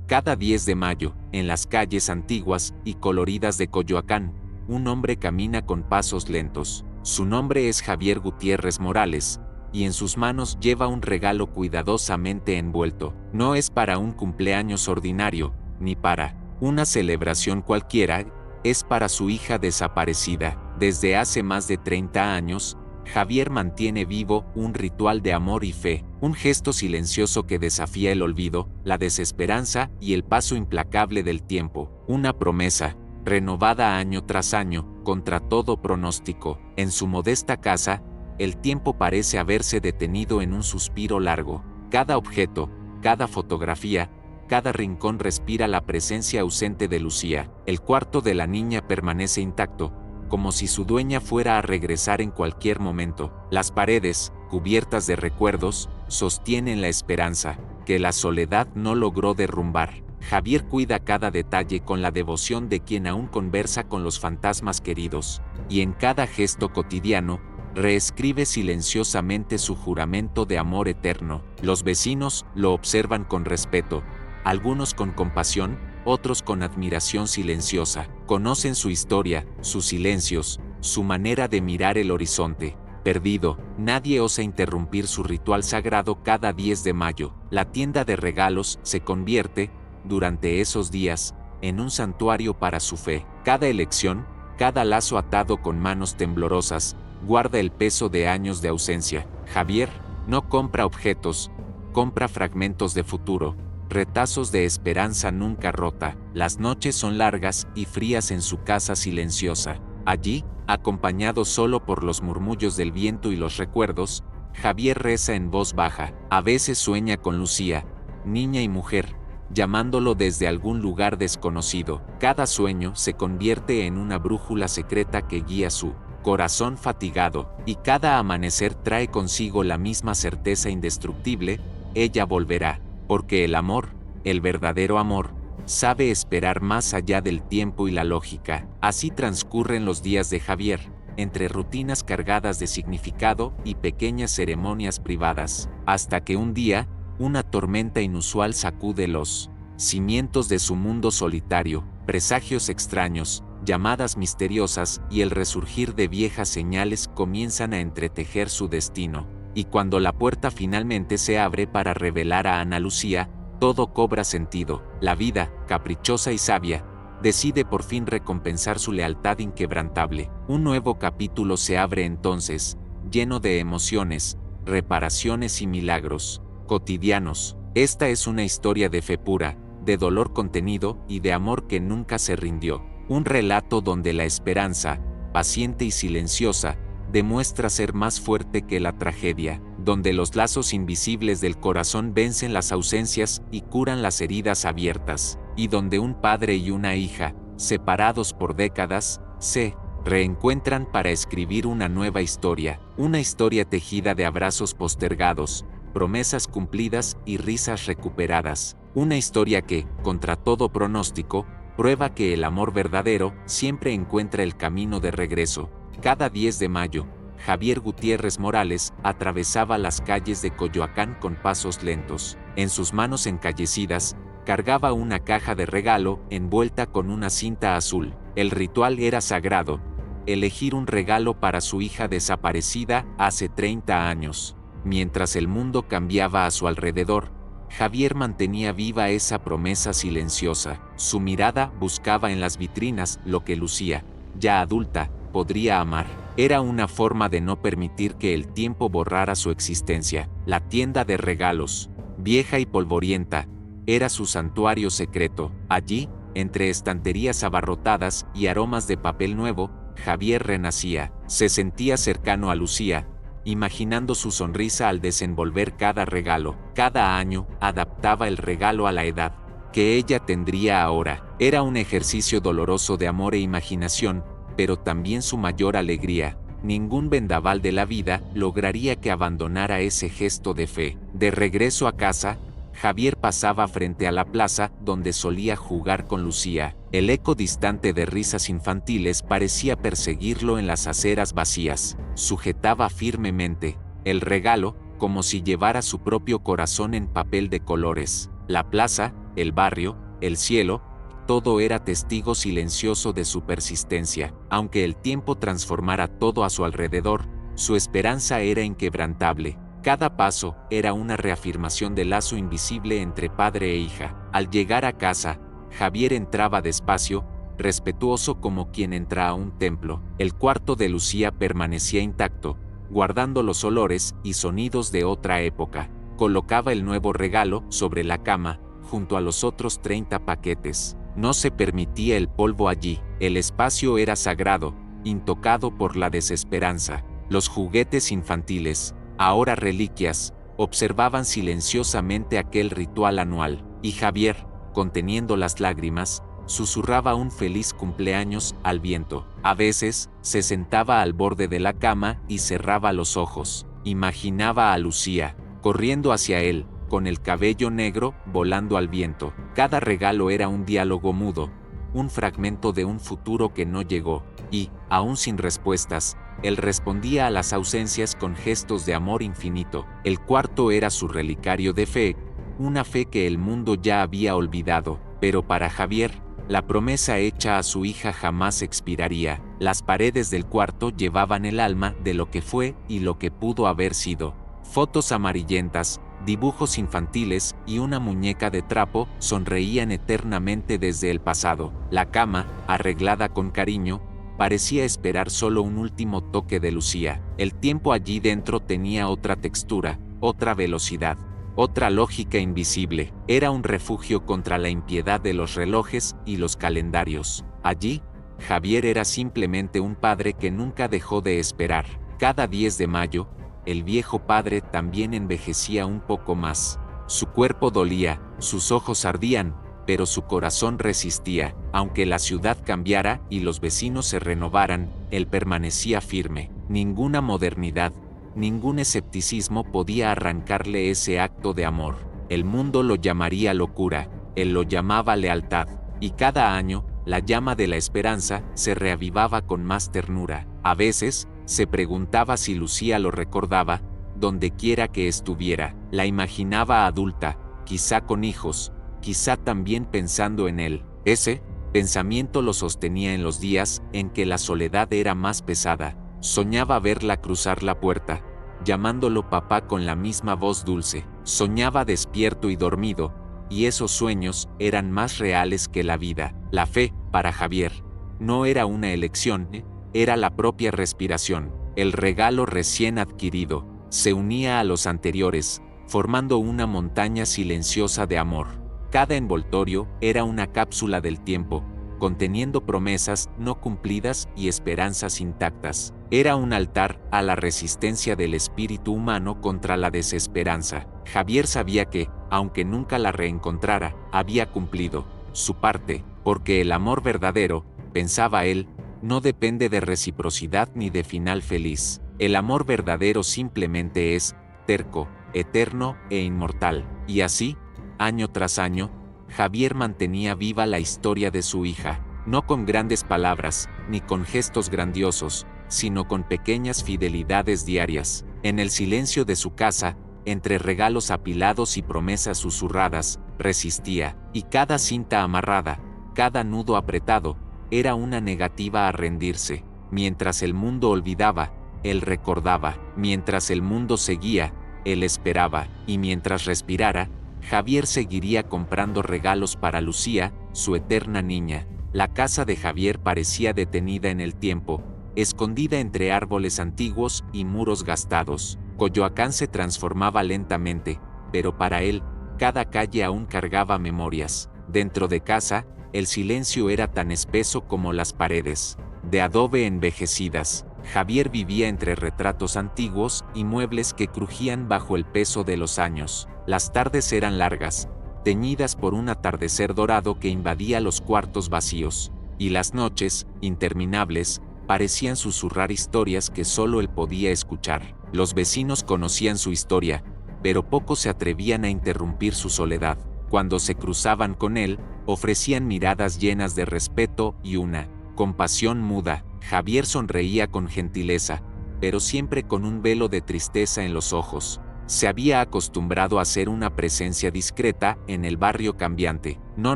Cada 10 de mayo, en las calles antiguas y coloridas de Coyoacán, un hombre camina con pasos lentos. Su nombre es Javier Gutiérrez Morales, y en sus manos lleva un regalo cuidadosamente envuelto. No es para un cumpleaños ordinario, ni para una celebración cualquiera, es para su hija desaparecida. Desde hace más de 30 años, Javier mantiene vivo un ritual de amor y fe, un gesto silencioso que desafía el olvido, la desesperanza y el paso implacable del tiempo, una promesa, renovada año tras año, contra todo pronóstico. En su modesta casa, el tiempo parece haberse detenido en un suspiro largo. Cada objeto, cada fotografía, cada rincón respira la presencia ausente de Lucía. El cuarto de la niña permanece intacto, como si su dueña fuera a regresar en cualquier momento. Las paredes, cubiertas de recuerdos, sostienen la esperanza, que la soledad no logró derrumbar. Javier cuida cada detalle con la devoción de quien aún conversa con los fantasmas queridos, y en cada gesto cotidiano, reescribe silenciosamente su juramento de amor eterno. Los vecinos lo observan con respeto, algunos con compasión, otros con admiración silenciosa. Conocen su historia, sus silencios, su manera de mirar el horizonte. Perdido, nadie osa interrumpir su ritual sagrado cada 10 de mayo. La tienda de regalos se convierte, durante esos días, en un santuario para su fe. Cada elección, cada lazo atado con manos temblorosas, guarda el peso de años de ausencia. Javier no compra objetos, compra fragmentos de futuro, retazos de esperanza nunca rota. Las noches son largas y frías en su casa silenciosa. Allí, acompañado solo por los murmullos del viento y los recuerdos, Javier reza en voz baja. A veces sueña con Lucía, niña y mujer, llamándolo desde algún lugar desconocido. Cada sueño se convierte en una brújula secreta que guía su corazón fatigado, y cada amanecer trae consigo la misma certeza indestructible: ella volverá, porque el amor, el verdadero amor, sabe esperar más allá del tiempo y la lógica. Así transcurren los días de Javier, entre rutinas cargadas de significado y pequeñas ceremonias privadas, hasta que un día, una tormenta inusual sacude los cimientos de su mundo solitario. Presagios extraños, llamadas misteriosas y el resurgir de viejas señales comienzan a entretejer su destino. Y cuando la puerta finalmente se abre para revelar a Ana Lucía, todo cobra sentido. La vida, caprichosa y sabia, decide por fin recompensar su lealtad inquebrantable. Un nuevo capítulo se abre entonces, lleno de emociones, reparaciones y milagros cotidianos. Esta es una historia de fe pura, de dolor contenido y de amor que nunca se rindió. Un relato donde la esperanza, paciente y silenciosa, demuestra ser más fuerte que la tragedia, donde los lazos invisibles del corazón vencen las ausencias y curan las heridas abiertas, y donde un padre y una hija, separados por décadas, se reencuentran para escribir una nueva historia, una historia tejida de abrazos postergados, promesas cumplidas y risas recuperadas, una historia que, contra todo pronóstico, prueba que el amor verdadero siempre encuentra el camino de regreso. Cada 10 de mayo, Javier Gutiérrez Morales atravesaba las calles de Coyoacán con pasos lentos. En sus manos encallecidas, cargaba una caja de regalo envuelta con una cinta azul. El ritual era sagrado: elegir un regalo para su hija desaparecida hace 30 años. Mientras el mundo cambiaba a su alrededor, Javier mantenía viva esa promesa silenciosa. Su mirada buscaba en las vitrinas lo que Lucía, ya adulta, podría amar. Era una forma de no permitir que el tiempo borrara su existencia. La tienda de regalos, vieja y polvorienta, era su santuario secreto. Allí, entre estanterías abarrotadas y aromas de papel nuevo, Javier renacía. Se sentía cercano a Lucía, imaginando su sonrisa al desenvolver cada regalo. Cada año, adaptaba el regalo a la edad que ella tendría ahora. Era un ejercicio doloroso de amor e imaginación, pero también su mayor alegría. Ningún vendaval de la vida lograría que abandonara ese gesto de fe. De regreso a casa, Javier pasaba frente a la plaza donde solía jugar con Lucía. El eco distante de risas infantiles parecía perseguirlo en las aceras vacías. Sujetaba firmemente el regalo, como si llevara su propio corazón en papel de colores. La plaza, el barrio, el cielo, todo era testigo silencioso de su persistencia. Aunque el tiempo transformara todo a su alrededor, su esperanza era inquebrantable. Cada paso era una reafirmación del lazo invisible entre padre e hija. Al llegar a casa, Javier entraba despacio, respetuoso como quien entra a un templo. El cuarto de Lucía permanecía intacto, guardando los olores y sonidos de otra época. Colocaba el nuevo regalo sobre la cama, junto a los otros 30 paquetes. No se permitía el polvo allí. El espacio era sagrado, intocado por la desesperanza. Los juguetes infantiles, ahora reliquias, observaban silenciosamente aquel ritual anual, y Javier, conteniendo las lágrimas, susurraba un feliz cumpleaños al viento. A veces, se sentaba al borde de la cama y cerraba los ojos. Imaginaba a Lucía, corriendo hacia él, con el cabello negro volando al viento. Cada regalo era un diálogo mudo, un fragmento de un futuro que no llegó, y, aún sin respuestas, él respondía a las ausencias con gestos de amor infinito. El cuarto era su relicario de fe, una fe que el mundo ya había olvidado, pero para Javier, la promesa hecha a su hija jamás expiraría. Las paredes del cuarto llevaban el alma de lo que fue y lo que pudo haber sido. Fotos amarillentas, dibujos infantiles y una muñeca de trapo sonreían eternamente desde el pasado. La cama, arreglada con cariño, parecía esperar solo un último toque de Lucía. El tiempo allí dentro tenía otra textura, otra velocidad, otra lógica invisible. Era un refugio contra la impiedad de los relojes y los calendarios. Allí, Javier era simplemente un padre que nunca dejó de esperar. Cada 10 de mayo, el viejo padre también envejecía un poco más. Su cuerpo dolía, sus ojos ardían, pero su corazón resistía. Aunque la ciudad cambiara y los vecinos se renovaran, él permanecía firme. Ninguna modernidad, ningún escepticismo podía arrancarle ese acto de amor. El mundo lo llamaría locura, él lo llamaba lealtad, y cada año, la llama de la esperanza se reavivaba con más ternura. A veces, se preguntaba si Lucía lo recordaba, donde quiera que estuviera. La imaginaba adulta, quizá con hijos, quizá también pensando en él. Ese pensamiento lo sostenía en los días en que la soledad era más pesada. Soñaba verla cruzar la puerta, llamándolo papá con la misma voz dulce. Soñaba despierto y dormido, y esos sueños eran más reales que la vida. La fe, para Javier, no era una elección, era la propia respiración. El regalo recién adquirido se unía a los anteriores, formando una montaña silenciosa de amor. Cada envoltorio era una cápsula del tiempo, conteniendo promesas no cumplidas y esperanzas intactas. Era un altar a la resistencia del espíritu humano contra la desesperanza. Javier sabía que, aunque nunca la reencontrara, había cumplido su parte, porque el amor verdadero, pensaba él, no depende de reciprocidad ni de final feliz. El amor verdadero simplemente es terco, eterno e inmortal. Y así, año tras año, Javier mantenía viva la historia de su hija, no con grandes palabras, ni con gestos grandiosos, sino con pequeñas fidelidades diarias. En el silencio de su casa, entre regalos apilados y promesas susurradas, resistía, y cada cinta amarrada, cada nudo apretado, era una negativa a rendirse. Mientras el mundo olvidaba, él recordaba. Mientras el mundo seguía, él esperaba. Y mientras respirara, Javier seguiría comprando regalos para Lucía, su eterna niña. La casa de Javier parecía detenida en el tiempo, escondida entre árboles antiguos y muros gastados. Coyoacán se transformaba lentamente, pero para él, cada calle aún cargaba memorias. Dentro de casa, el silencio era tan espeso como las paredes, de adobe envejecidas. Javier vivía entre retratos antiguos y muebles que crujían bajo el peso de los años. Las tardes eran largas, teñidas por un atardecer dorado que invadía los cuartos vacíos, y las noches, interminables, parecían susurrar historias que solo él podía escuchar. Los vecinos conocían su historia, pero pocos se atrevían a interrumpir su soledad. Cuando se cruzaban con él, ofrecían miradas llenas de respeto y una compasión muda. Javier sonreía con gentileza, pero siempre con un velo de tristeza en los ojos. Se había acostumbrado a ser una presencia discreta en el barrio cambiante. No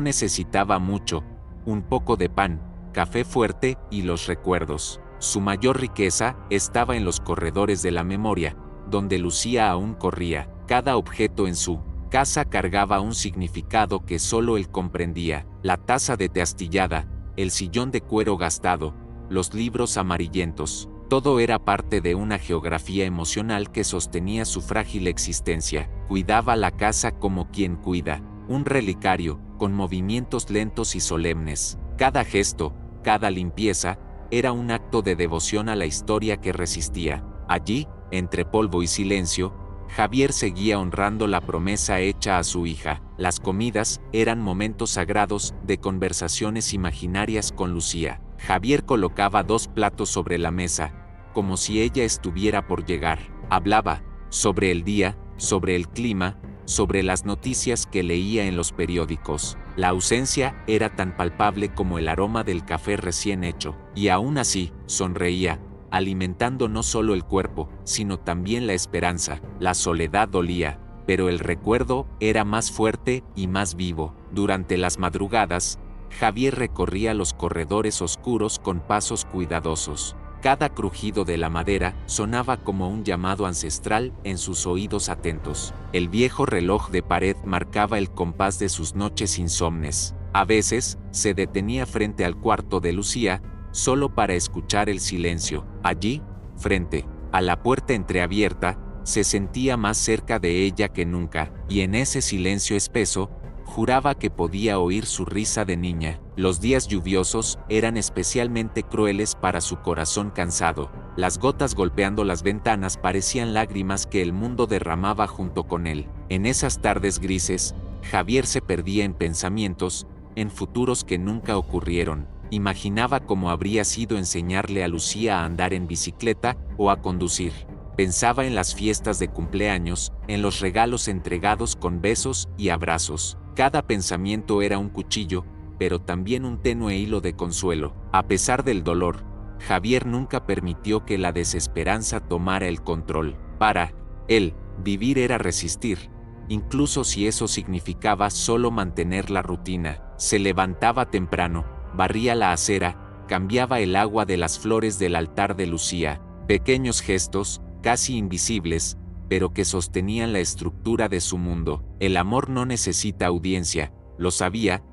necesitaba mucho, un poco de pan, café fuerte y los recuerdos. Su mayor riqueza estaba en los corredores de la memoria, donde Lucía aún corría. Cada objeto en su casa cargaba un significado que solo él comprendía. La taza de té astillada, el sillón de cuero gastado, los libros amarillentos. Todo era parte de una geografía emocional que sostenía su frágil existencia. Cuidaba la casa como quien cuida un relicario, con movimientos lentos y solemnes. Cada gesto, cada limpieza, era un acto de devoción a la historia que resistía. Allí, entre polvo y silencio, Javier seguía honrando la promesa hecha a su hija. Las comidas eran momentos sagrados de conversaciones imaginarias con Lucía. Javier colocaba 2 platos sobre la mesa, como si ella estuviera por llegar. Hablaba sobre el día, sobre el clima, sobre las noticias que leía en los periódicos. La ausencia era tan palpable como el aroma del café recién hecho, y aún así, sonreía, alimentando no solo el cuerpo, sino también la esperanza. La soledad dolía, pero el recuerdo era más fuerte y más vivo. Durante las madrugadas, Javier recorría los corredores oscuros con pasos cuidadosos. Cada crujido de la madera sonaba como un llamado ancestral en sus oídos atentos. El viejo reloj de pared marcaba el compás de sus noches insomnes. A veces, se detenía frente al cuarto de Lucía, solo para escuchar el silencio. Allí, frente a la puerta entreabierta, se sentía más cerca de ella que nunca, y en ese silencio espeso, juraba que podía oír su risa de niña. Los días lluviosos eran especialmente crueles para su corazón cansado. Las gotas golpeando las ventanas parecían lágrimas que el mundo derramaba junto con él. En esas tardes grises, Javier se perdía en pensamientos, en futuros que nunca ocurrieron. Imaginaba cómo habría sido enseñarle a Lucía a andar en bicicleta o a conducir. Pensaba en las fiestas de cumpleaños, en los regalos entregados con besos y abrazos. Cada pensamiento era un cuchillo, pero también un tenue hilo de consuelo. A pesar del dolor, Javier nunca permitió que la desesperanza tomara el control. Para él, vivir era resistir, incluso si eso significaba solo mantener la rutina. Se levantaba temprano, barría la acera, cambiaba el agua de las flores del altar de Lucía. Pequeños gestos, casi invisibles, pero que sostenían la estructura de su mundo. El amor no necesita audiencia, lo sabía,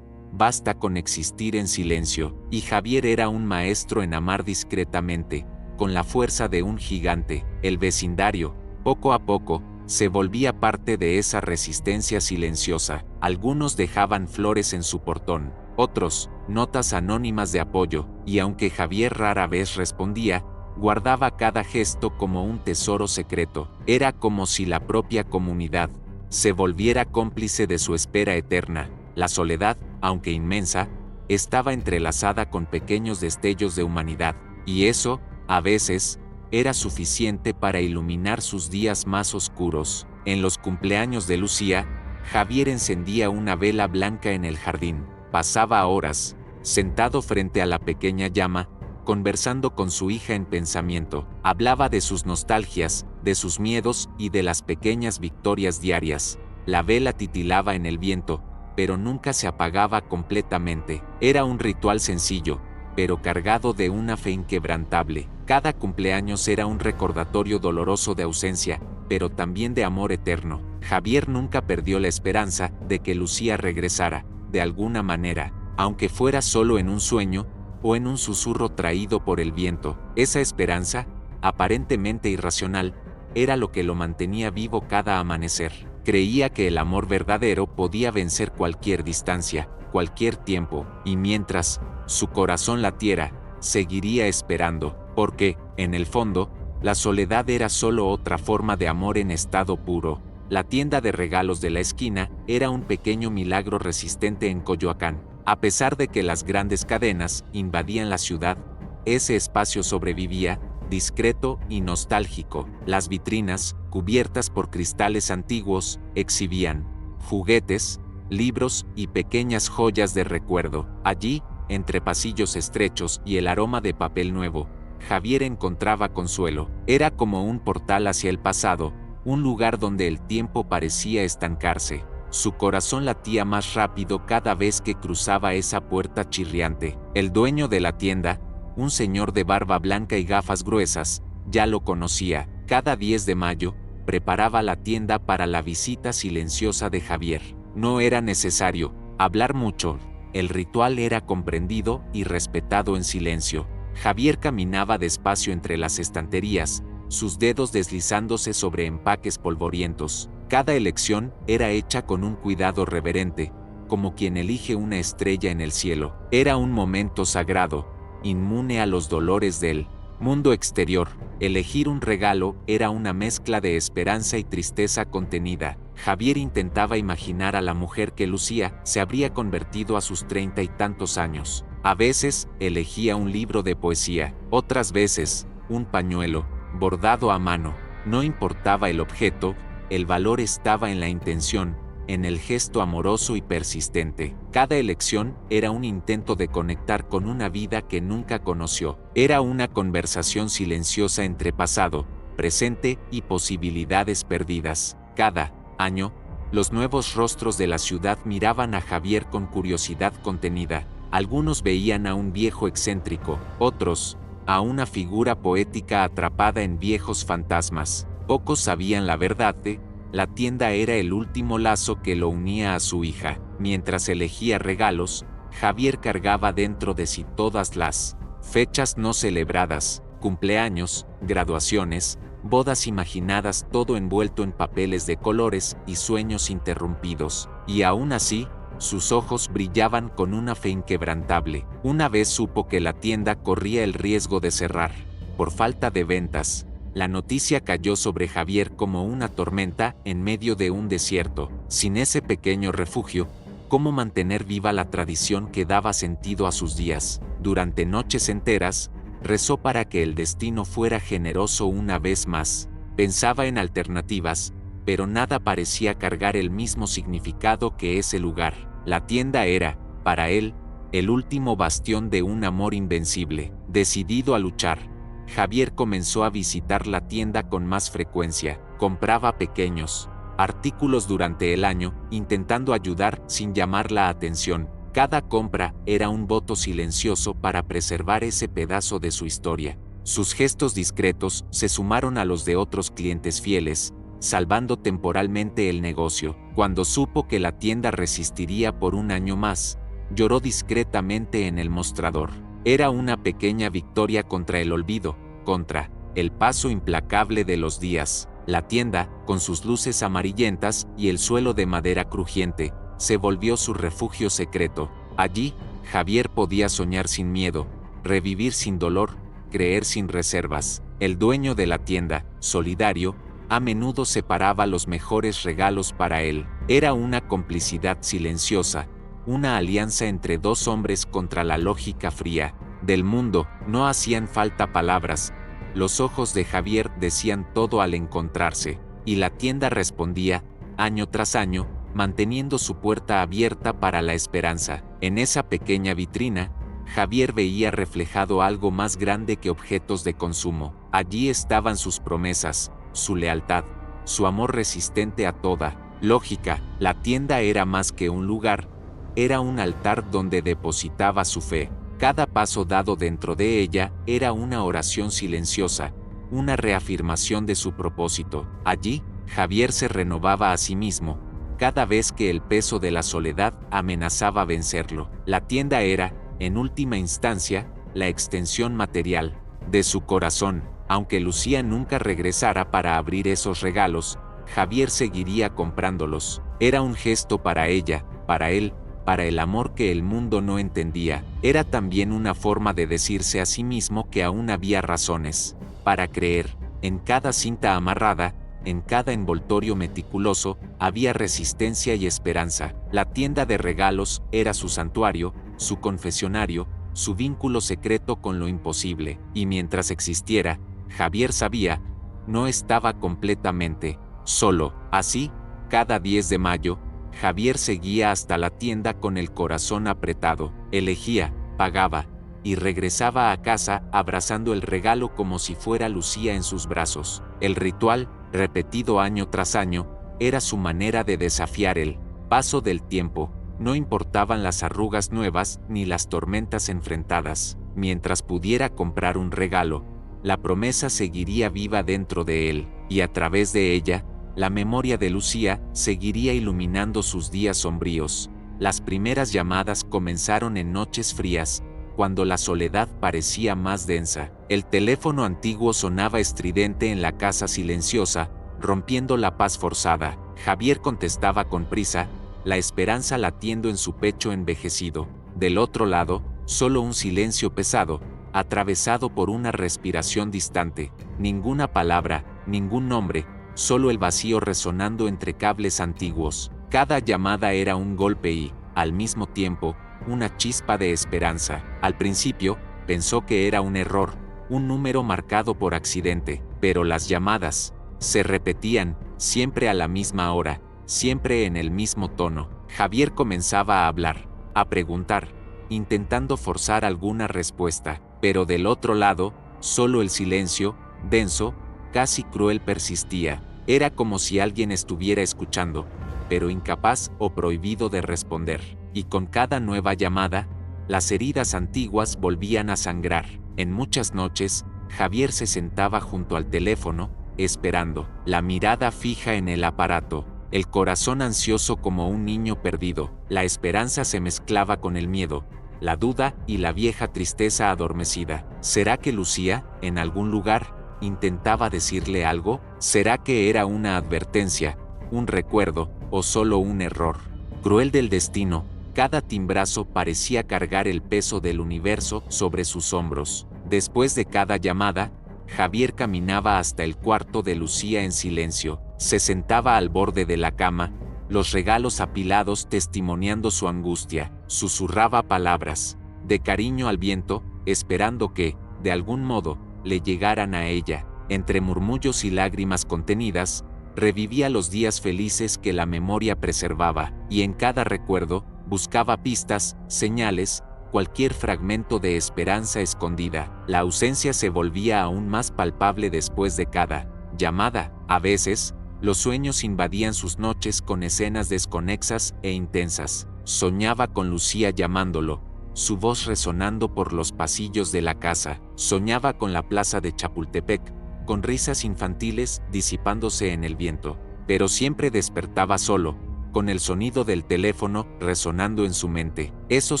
basta con existir en silencio. Y Javier era un maestro en amar discretamente, con la fuerza de un gigante. El vecindario, poco a poco, se volvía parte de esa resistencia silenciosa. Algunos dejaban flores en su portón, otros, notas anónimas de apoyo, y aunque Javier rara vez respondía, guardaba cada gesto como un tesoro secreto. Era como si la propia comunidad se volviera cómplice de su espera eterna. La soledad, aunque inmensa, estaba entrelazada con pequeños destellos de humanidad, y eso, a veces, era suficiente para iluminar sus días más oscuros. En los cumpleaños de Lucía, Javier encendía una vela blanca en el jardín. Pasaba horas, sentado frente a la pequeña llama, conversando con su hija en pensamiento. Hablaba de sus nostalgias, de sus miedos y de las pequeñas victorias diarias. La vela titilaba en el viento, pero nunca se apagaba completamente. Era un ritual sencillo, pero cargado de una fe inquebrantable. Cada cumpleaños era un recordatorio doloroso de ausencia, pero también de amor eterno. Javier nunca perdió la esperanza de que Lucía regresara, de alguna manera, aunque fuera solo en un sueño, o en un susurro traído por el viento. Esa esperanza, aparentemente irracional, era lo que lo mantenía vivo cada amanecer. Creía que el amor verdadero podía vencer cualquier distancia, cualquier tiempo, y mientras su corazón latiera, seguiría esperando, porque, en el fondo, la soledad era solo otra forma de amor en estado puro. La tienda de regalos de la esquina era un pequeño milagro resistente en Coyoacán. A pesar de que las grandes cadenas invadían la ciudad, ese espacio sobrevivía, discreto y nostálgico. Las vitrinas, cubiertas por cristales antiguos, exhibían juguetes, libros y pequeñas joyas de recuerdo. Allí, entre pasillos estrechos y el aroma de papel nuevo, Javier encontraba consuelo. Era como un portal hacia el pasado, un lugar donde el tiempo parecía estancarse. Su corazón latía más rápido cada vez que cruzaba esa puerta chirriante. El dueño de la tienda, un señor de barba blanca y gafas gruesas, ya lo conocía. Cada 10 de mayo, preparaba la tienda para la visita silenciosa de Javier. No era necesario hablar mucho. El ritual era comprendido y respetado en silencio. Javier caminaba despacio entre las estanterías, sus dedos deslizándose sobre empaques polvorientos. Cada elección era hecha con un cuidado reverente, como quien elige una estrella en el cielo. Era un momento sagrado, inmune a los dolores del mundo exterior. Elegir un regalo era una mezcla de esperanza y tristeza contenida. Javier intentaba imaginar a la mujer que Lucía se habría convertido a sus 30 y tantos años. A veces, elegía un libro de poesía, otras veces, un pañuelo, bordado a mano. No importaba el objeto, el valor estaba en la intención, en el gesto amoroso y persistente. Cada elección era un intento de conectar con una vida que nunca conoció. Era una conversación silenciosa entre pasado, presente y posibilidades perdidas. Cada año, los nuevos rostros de la ciudad miraban a Javier con curiosidad contenida. Algunos veían a un viejo excéntrico, otros, a una figura poética atrapada en viejos fantasmas. Pocos sabían la verdad de la tienda era el último lazo que lo unía a su hija. Mientras elegía regalos, Javier cargaba dentro de sí todas las fechas no celebradas, cumpleaños, graduaciones, bodas imaginadas, todo envuelto en papeles de colores y sueños interrumpidos. Y aún así, sus ojos brillaban con una fe inquebrantable. Una vez supo que la tienda corría el riesgo de cerrar, por falta de ventas. La noticia cayó sobre Javier como una tormenta en medio de un desierto. Sin ese pequeño refugio, ¿cómo mantener viva la tradición que daba sentido a sus días? Durante noches enteras, rezó para que el destino fuera generoso una vez más. Pensaba en alternativas, pero nada parecía cargar el mismo significado que ese lugar. La tienda era, para él, el último bastión de un amor invencible. Decidido a luchar, Javier comenzó a visitar la tienda con más frecuencia. Compraba pequeños artículos durante el año, intentando ayudar sin llamar la atención. Cada compra era un voto silencioso para preservar ese pedazo de su historia. Sus gestos discretos se sumaron a los de otros clientes fieles, salvando temporalmente el negocio. Cuando supo que la tienda resistiría por un año más, lloró discretamente en el mostrador. Era una pequeña victoria contra el olvido, contra el paso implacable de los días. La tienda, con sus luces amarillentas y el suelo de madera crujiente, se volvió su refugio secreto. Allí, Javier podía soñar sin miedo, revivir sin dolor, creer sin reservas. El dueño de la tienda, solidario, a menudo separaba los mejores regalos para él. Era una complicidad silenciosa, una alianza entre dos hombres contra la lógica fría del mundo. No hacían falta palabras. Los ojos de Javier decían todo al encontrarse, y la tienda respondía, año tras año, manteniendo su puerta abierta para la esperanza. En esa pequeña vitrina, Javier veía reflejado algo más grande que objetos de consumo. Allí estaban sus promesas, su lealtad, su amor resistente a toda lógica. La tienda era más que un lugar, era un altar donde depositaba su fe. Cada paso dado dentro de ella era una oración silenciosa, una reafirmación de su propósito. Allí, Javier se renovaba a sí mismo, cada vez que el peso de la soledad amenazaba vencerlo. La tienda era, en última instancia, la extensión material de su corazón. Aunque Lucía nunca regresara para abrir esos regalos, Javier seguiría comprándolos. Era un gesto para ella, para él, para el amor que el mundo no entendía. Era también una forma de decirse a sí mismo que aún había razones para creer. En cada cinta amarrada, en cada envoltorio meticuloso, había resistencia y esperanza. La tienda de regalos era su santuario, su confesionario, su vínculo secreto con lo imposible. Y mientras existiera, Javier sabía, no estaba completamente solo. Así, cada 10 de mayo, Javier seguía hasta la tienda con el corazón apretado. Elegía, pagaba, y regresaba a casa abrazando el regalo como si fuera Lucía en sus brazos. El ritual, repetido año tras año, era su manera de desafiar el paso del tiempo. No importaban las arrugas nuevas ni las tormentas enfrentadas. Mientras pudiera comprar un regalo, la promesa seguiría viva dentro de él, y a través de ella, la memoria de Lucía seguiría iluminando sus días sombríos. Las primeras llamadas comenzaron en noches frías, cuando la soledad parecía más densa. El teléfono antiguo sonaba estridente en la casa silenciosa, rompiendo la paz forzada. Javier contestaba con prisa, la esperanza latiendo en su pecho envejecido. Del otro lado, solo un silencio pesado, atravesado por una respiración distante. Ninguna palabra, ningún nombre, solo el vacío resonando entre cables antiguos. Cada llamada era un golpe y, al mismo tiempo, una chispa de esperanza. Al principio, pensó que era un error, un número marcado por accidente, pero las llamadas se repetían, siempre a la misma hora, siempre en el mismo tono. Javier comenzaba a hablar, a preguntar, intentando forzar alguna respuesta, pero del otro lado, solo el silencio, denso, casi cruel persistía. Era como si alguien estuviera escuchando, pero incapaz o prohibido de responder. Y con cada nueva llamada, las heridas antiguas volvían a sangrar. En muchas noches, Javier se sentaba junto al teléfono, esperando, la mirada fija en el aparato, el corazón ansioso como un niño perdido. La esperanza se mezclaba con el miedo, la duda y la vieja tristeza adormecida. ¿Será que Lucía, en algún lugar, intentaba decirle algo? ¿Será que era una advertencia, un recuerdo, o solo un error cruel del destino? Cada timbrazo parecía cargar el peso del universo sobre sus hombros. Después de cada llamada, Javier caminaba hasta el cuarto de Lucía en silencio. Se sentaba al borde de la cama, los regalos apilados testimoniando su angustia. Susurraba palabras de cariño al viento, esperando que, de algún modo, le llegaran a ella. Entre murmullos y lágrimas contenidas, revivía los días felices que la memoria preservaba, y en cada recuerdo, buscaba pistas, señales, cualquier fragmento de esperanza escondida. La ausencia se volvía aún más palpable después de cada llamada. A veces, los sueños invadían sus noches con escenas desconexas e intensas. Soñaba con Lucía llamándolo, su voz resonando por los pasillos de la casa. Soñaba con la plaza de Chapultepec, con risas infantiles disipándose en el viento. Pero siempre despertaba solo, con el sonido del teléfono resonando en su mente. Esos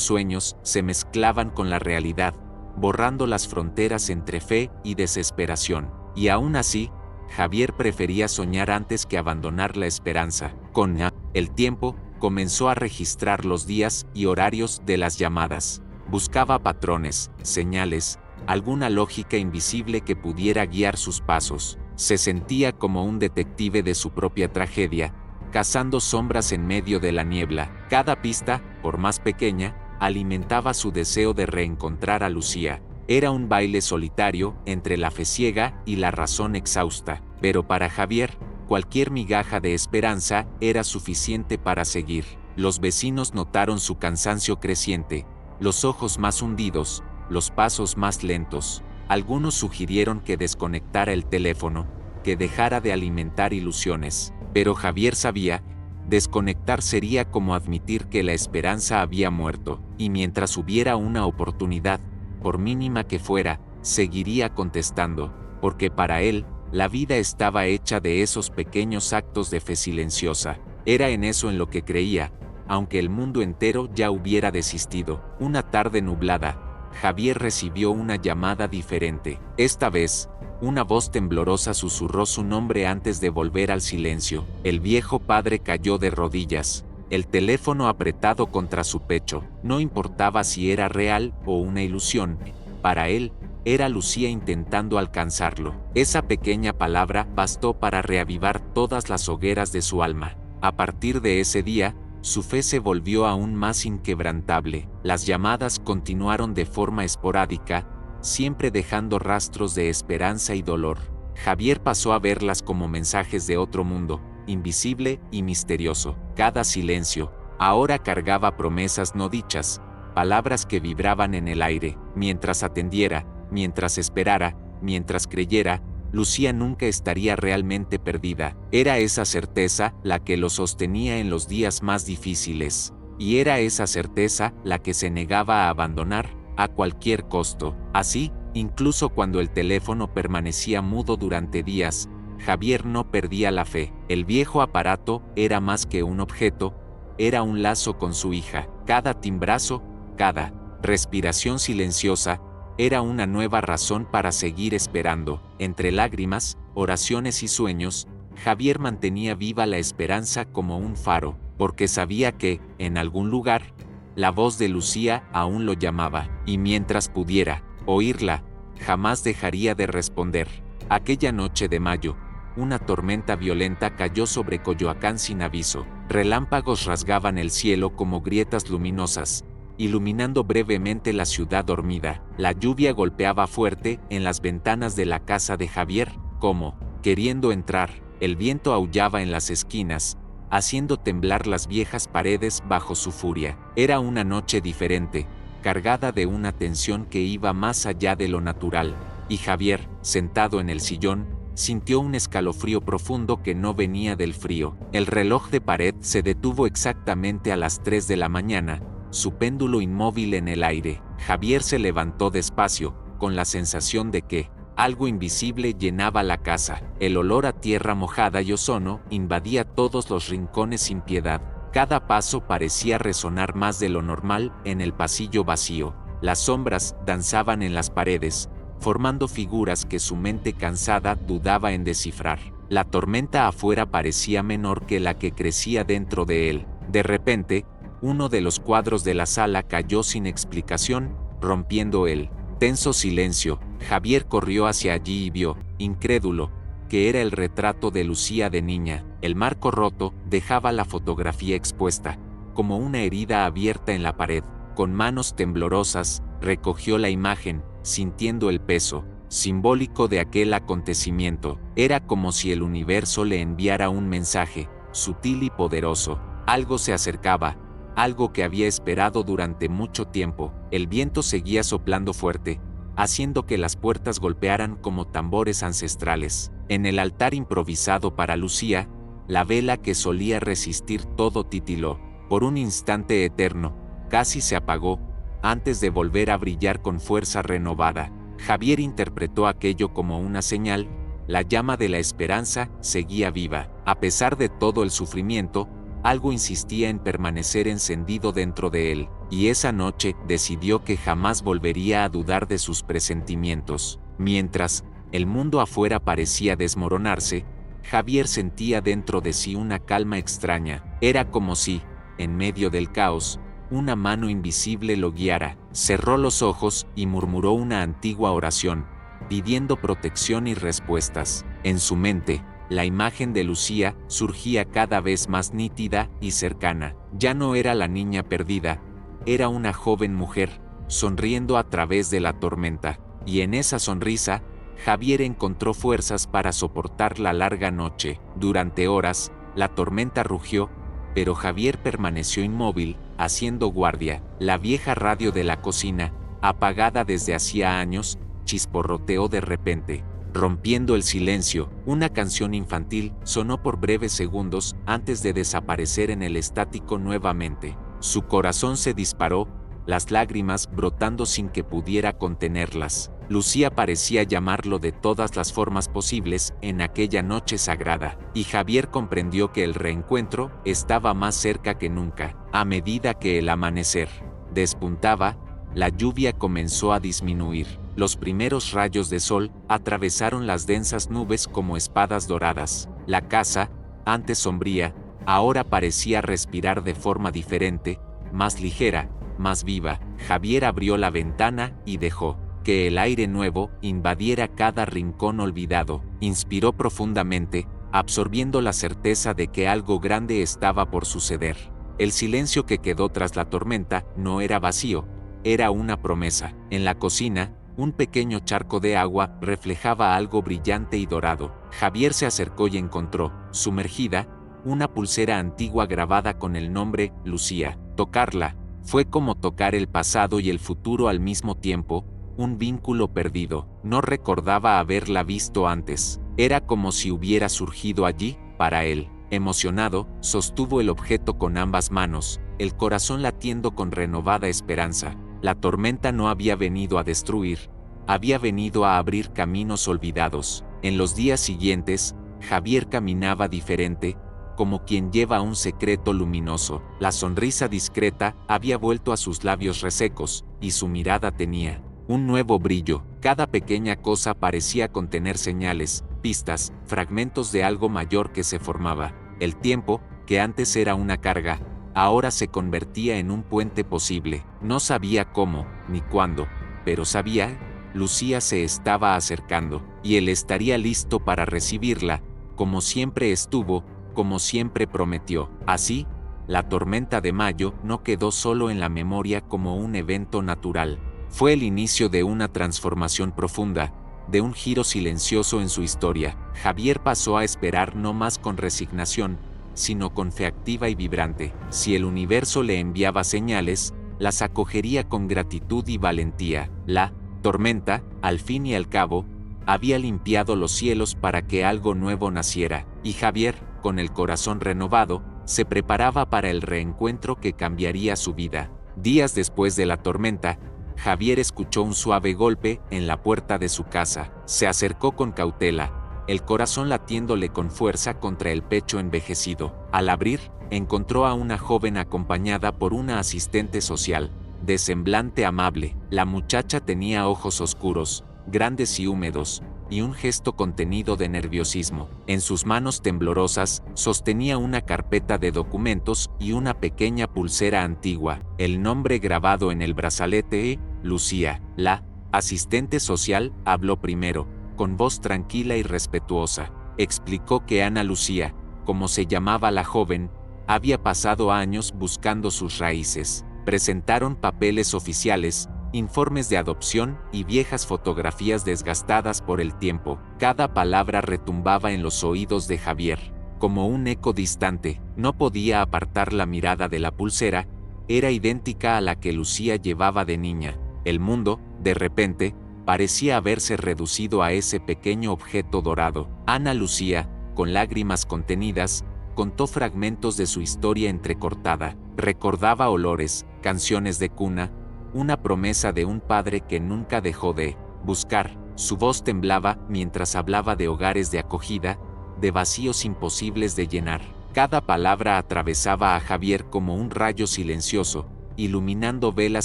sueños se mezclaban con la realidad, borrando las fronteras entre fe y desesperación. Y aún así, Javier prefería soñar antes que abandonar la esperanza. Con el tiempo, comenzó a registrar los días y horarios de las llamadas. Buscaba patrones, señales, alguna lógica invisible que pudiera guiar sus pasos. Se sentía como un detective de su propia tragedia, cazando sombras en medio de la niebla. Cada pista, por más pequeña, alimentaba su deseo de reencontrar a Lucía. Era un baile solitario entre la fe ciega y la razón exhausta, pero para Javier, cualquier migaja de esperanza era suficiente para seguir. Los vecinos notaron su cansancio creciente, los ojos más hundidos, los pasos más lentos. Algunos sugirieron que desconectara el teléfono, que dejara de alimentar ilusiones. Pero Javier sabía, desconectar sería como admitir que la esperanza había muerto, y mientras hubiera una oportunidad, por mínima que fuera, seguiría contestando, porque para él, la vida estaba hecha de esos pequeños actos de fe silenciosa. Era en eso en lo que creía, aunque el mundo entero ya hubiera desistido. Una tarde nublada, Javier recibió una llamada diferente. Esta vez, una voz temblorosa susurró su nombre antes de volver al silencio. El viejo padre cayó de rodillas, el teléfono apretado contra su pecho. No importaba si era real o una ilusión, para él, era Lucía intentando alcanzarlo. Esa pequeña palabra bastó para reavivar todas las hogueras de su alma. A partir de ese día, su fe se volvió aún más inquebrantable. Las llamadas continuaron de forma esporádica, siempre dejando rastros de esperanza y dolor. Javier pasó a verlas como mensajes de otro mundo, invisible y misterioso. Cada silencio, ahora cargaba promesas no dichas, palabras que vibraban en el aire, Mientras atendiera, mientras esperara, mientras creyera, Lucía nunca estaría realmente perdida. Era esa certeza la que lo sostenía en los días más difíciles. Y era esa certeza la que se negaba a abandonar, a cualquier costo. Así, incluso cuando el teléfono permanecía mudo durante días, Javier no perdía la fe. El viejo aparato era más que un objeto, era un lazo con su hija. Cada timbrazo, cada respiración silenciosa, era una nueva razón para seguir esperando. Entre lágrimas, oraciones y sueños, Javier mantenía viva la esperanza como un faro, porque sabía que, en algún lugar, la voz de Lucía aún lo llamaba, y mientras pudiera oírla, jamás dejaría de responder. Aquella noche de mayo, una tormenta violenta cayó sobre Coyoacán sin aviso. Relámpagos rasgaban el cielo como grietas luminosas, iluminando brevemente la ciudad dormida. La lluvia golpeaba fuerte en las ventanas de la casa de Javier, como, queriendo entrar. El viento aullaba en las esquinas, haciendo temblar las viejas paredes bajo su furia. Era una noche diferente, cargada de una tensión que iba más allá de lo natural, y Javier, sentado en el sillón, sintió un escalofrío profundo que no venía del frío. El reloj de pared se detuvo exactamente a las 3 de la mañana, su péndulo inmóvil en el aire. Javier se levantó despacio, con la sensación de que algo invisible llenaba la casa. El olor a tierra mojada y ozono invadía todos los rincones sin piedad. Cada paso parecía resonar más de lo normal en el pasillo vacío. Las sombras danzaban en las paredes, formando figuras que su mente cansada dudaba en descifrar. La tormenta afuera parecía menor que la que crecía dentro de él. De repente, uno de los cuadros de la sala cayó sin explicación, rompiendo el tenso silencio. Javier corrió hacia allí y vio, incrédulo, que era el retrato de Lucía de niña. El marco roto dejaba la fotografía expuesta, como una herida abierta en la pared. Con manos temblorosas, recogió la imagen, sintiendo el peso simbólico de aquel acontecimiento. Era como si el universo le enviara un mensaje, sutil y poderoso. Algo se acercaba, algo que había esperado durante mucho tiempo. El viento seguía soplando fuerte, haciendo que las puertas golpearan como tambores ancestrales. En el altar improvisado para Lucía, la vela que solía resistir todo titiló. Por un instante eterno, casi se apagó, antes de volver a brillar con fuerza renovada. Javier interpretó aquello como una señal. La llama de la esperanza seguía viva. A pesar de todo el sufrimiento, algo insistía en permanecer encendido dentro de él, y esa noche decidió que jamás volvería a dudar de sus presentimientos. Mientras el mundo afuera parecía desmoronarse, Javier sentía dentro de sí una calma extraña. Era como si, en medio del caos, una mano invisible lo guiara. Cerró los ojos y murmuró una antigua oración, pidiendo protección y respuestas. En su mente, la imagen de Lucía surgía cada vez más nítida y cercana. Ya no era la niña perdida, era una joven mujer, sonriendo a través de la tormenta. Y en esa sonrisa, Javier encontró fuerzas para soportar la larga noche. Durante horas, la tormenta rugió, pero Javier permaneció inmóvil, haciendo guardia. La vieja radio de la cocina, apagada desde hacía años, chisporroteó de repente, rompiendo el silencio. Una canción infantil sonó por breves segundos antes de desaparecer en el estático nuevamente. Su corazón se disparó, las lágrimas brotando sin que pudiera contenerlas. Lucía parecía llamarlo de todas las formas posibles en aquella noche sagrada, y Javier comprendió que el reencuentro estaba más cerca que nunca. A medida que el amanecer despuntaba, la lluvia comenzó a disminuir. Los primeros rayos de sol atravesaron las densas nubes como espadas doradas. La casa, antes sombría, ahora parecía respirar de forma diferente, más ligera, más viva. Javier abrió la ventana y dejó que el aire nuevo invadiera cada rincón olvidado. Inspiró profundamente, absorbiendo la certeza de que algo grande estaba por suceder. El silencio que quedó tras la tormenta no era vacío, era una promesa. En la cocina, un pequeño charco de agua reflejaba algo brillante y dorado. Javier se acercó y encontró, sumergida, una pulsera antigua grabada con el nombre Lucía. Tocarla Fue como tocar el pasado y el futuro al mismo tiempo, un vínculo perdido. No recordaba haberla visto antes. Era como si hubiera surgido allí, para él. Emocionado, sostuvo el objeto con ambas manos, el corazón latiendo con renovada esperanza. La tormenta no había venido a destruir, había venido a abrir caminos olvidados. En los días siguientes, Javier caminaba diferente, como quien lleva un secreto luminoso. La sonrisa discreta había vuelto a sus labios resecos, y su mirada tenía un nuevo brillo. Cada pequeña cosa parecía contener señales, pistas, fragmentos de algo mayor que se formaba. El tiempo, que antes era una carga, ahora se convertía en un puente posible. No sabía cómo, ni cuándo, pero sabía, Lucía se estaba acercando, y él estaría listo para recibirla, como siempre estuvo, como siempre prometió. Así, la tormenta de mayo no quedó solo en la memoria como un evento natural. Fue el inicio de una transformación profunda, de un giro silencioso en su historia. Javier pasó a esperar no más con resignación, sino con fe activa y vibrante. Si el universo le enviaba señales, las acogería con gratitud y valentía. La tormenta, al fin y al cabo, había limpiado los cielos para que algo nuevo naciera, y Javier, con el corazón renovado, se preparaba para el reencuentro que cambiaría su vida. Días después de la tormenta, Javier escuchó un suave golpe en la puerta de su casa. Se acercó con cautela, el corazón latiéndole con fuerza contra el pecho envejecido. Al abrir, encontró a una joven acompañada por una asistente social, de semblante amable. La muchacha tenía ojos oscuros, grandes y húmedos, y un gesto contenido de nerviosismo. En sus manos temblorosas, sostenía una carpeta de documentos y una pequeña pulsera antigua. El nombre grabado en el brazalete, Lucía. La asistente social habló primero, con voz tranquila y respetuosa. Explicó que Ana Lucía, como se llamaba la joven, había pasado años buscando sus raíces. Presentaron papeles oficiales, informes de adopción y viejas fotografías desgastadas por el tiempo. Cada palabra retumbaba en los oídos de Javier, como un eco distante. No podía apartar la mirada de la pulsera, era idéntica a la que Lucía llevaba de niña. El mundo, de repente, parecía haberse reducido a ese pequeño objeto dorado. Ana Lucía, con lágrimas contenidas, contó fragmentos de su historia entrecortada. Recordaba olores, canciones de cuna, una promesa de un padre que nunca dejó de buscar. Su voz temblaba mientras hablaba de hogares de acogida, de vacíos imposibles de llenar. Cada palabra atravesaba a Javier como un rayo silencioso, iluminando velas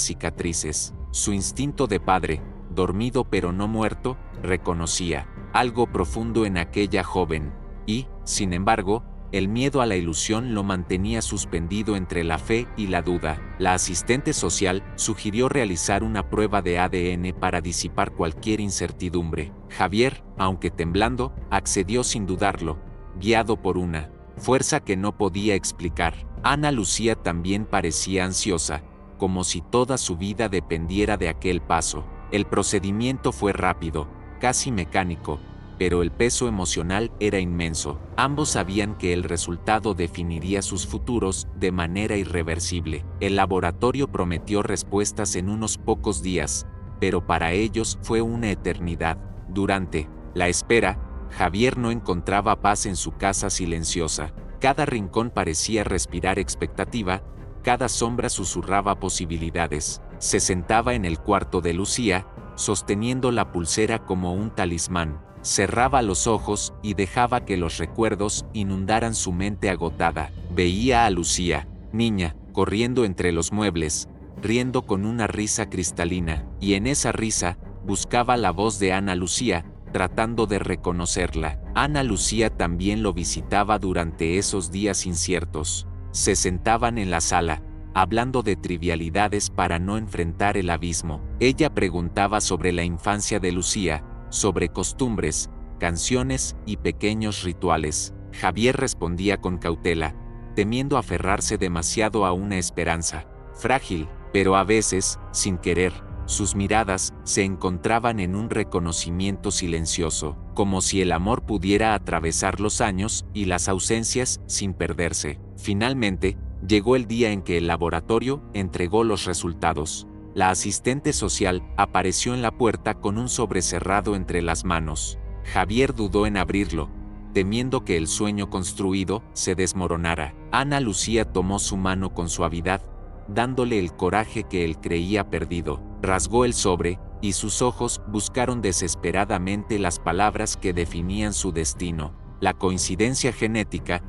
cicatrices. Su instinto de padre, dormido pero no muerto, reconocía algo profundo en aquella joven, y, sin embargo, el miedo a la ilusión lo mantenía suspendido entre la fe y la duda. La asistente social sugirió realizar una prueba de ADN para disipar cualquier incertidumbre. Javier, aunque temblando, accedió sin dudarlo, guiado por una fuerza que no podía explicar. Ana Lucía también parecía ansiosa, como si toda su vida dependiera de aquel paso. El procedimiento fue rápido, casi mecánico, pero el peso emocional era inmenso. Ambos sabían que el resultado definiría sus futuros de manera irreversible. El laboratorio prometió respuestas en unos pocos días, pero para ellos fue una eternidad. Durante la espera, Javier no encontraba paz en su casa silenciosa. Cada rincón parecía respirar expectativa, cada sombra susurraba posibilidades. Se sentaba en el cuarto de Lucía, sosteniendo la pulsera como un talismán. Cerraba los ojos y dejaba que los recuerdos inundaran su mente agotada. Veía a Lucía, niña, corriendo entre los muebles, riendo con una risa cristalina, y en esa risa, buscaba la voz de Ana Lucía, tratando de reconocerla. Ana Lucía también lo visitaba durante esos días inciertos. Se sentaban en la sala, hablando de trivialidades para no enfrentar el abismo. Ella preguntaba sobre la infancia de Lucía, sobre costumbres, canciones y pequeños rituales. Javier respondía con cautela, temiendo aferrarse demasiado a una esperanza frágil, pero a veces, sin querer, sus miradas se encontraban en un reconocimiento silencioso, como si el amor pudiera atravesar los años y las ausencias sin perderse. Finalmente, Llegó el día en que el laboratorio entregó los resultados. La asistente social apareció en la puerta con un sobre cerrado entre las manos. Javier dudó en abrirlo, temiendo que el sueño construido se desmoronara. Ana Lucía tomó su mano con suavidad, dándole el coraje que él creía perdido. Rasgó el sobre, y sus ojos buscaron desesperadamente las palabras que definían su destino. La coincidencia genética,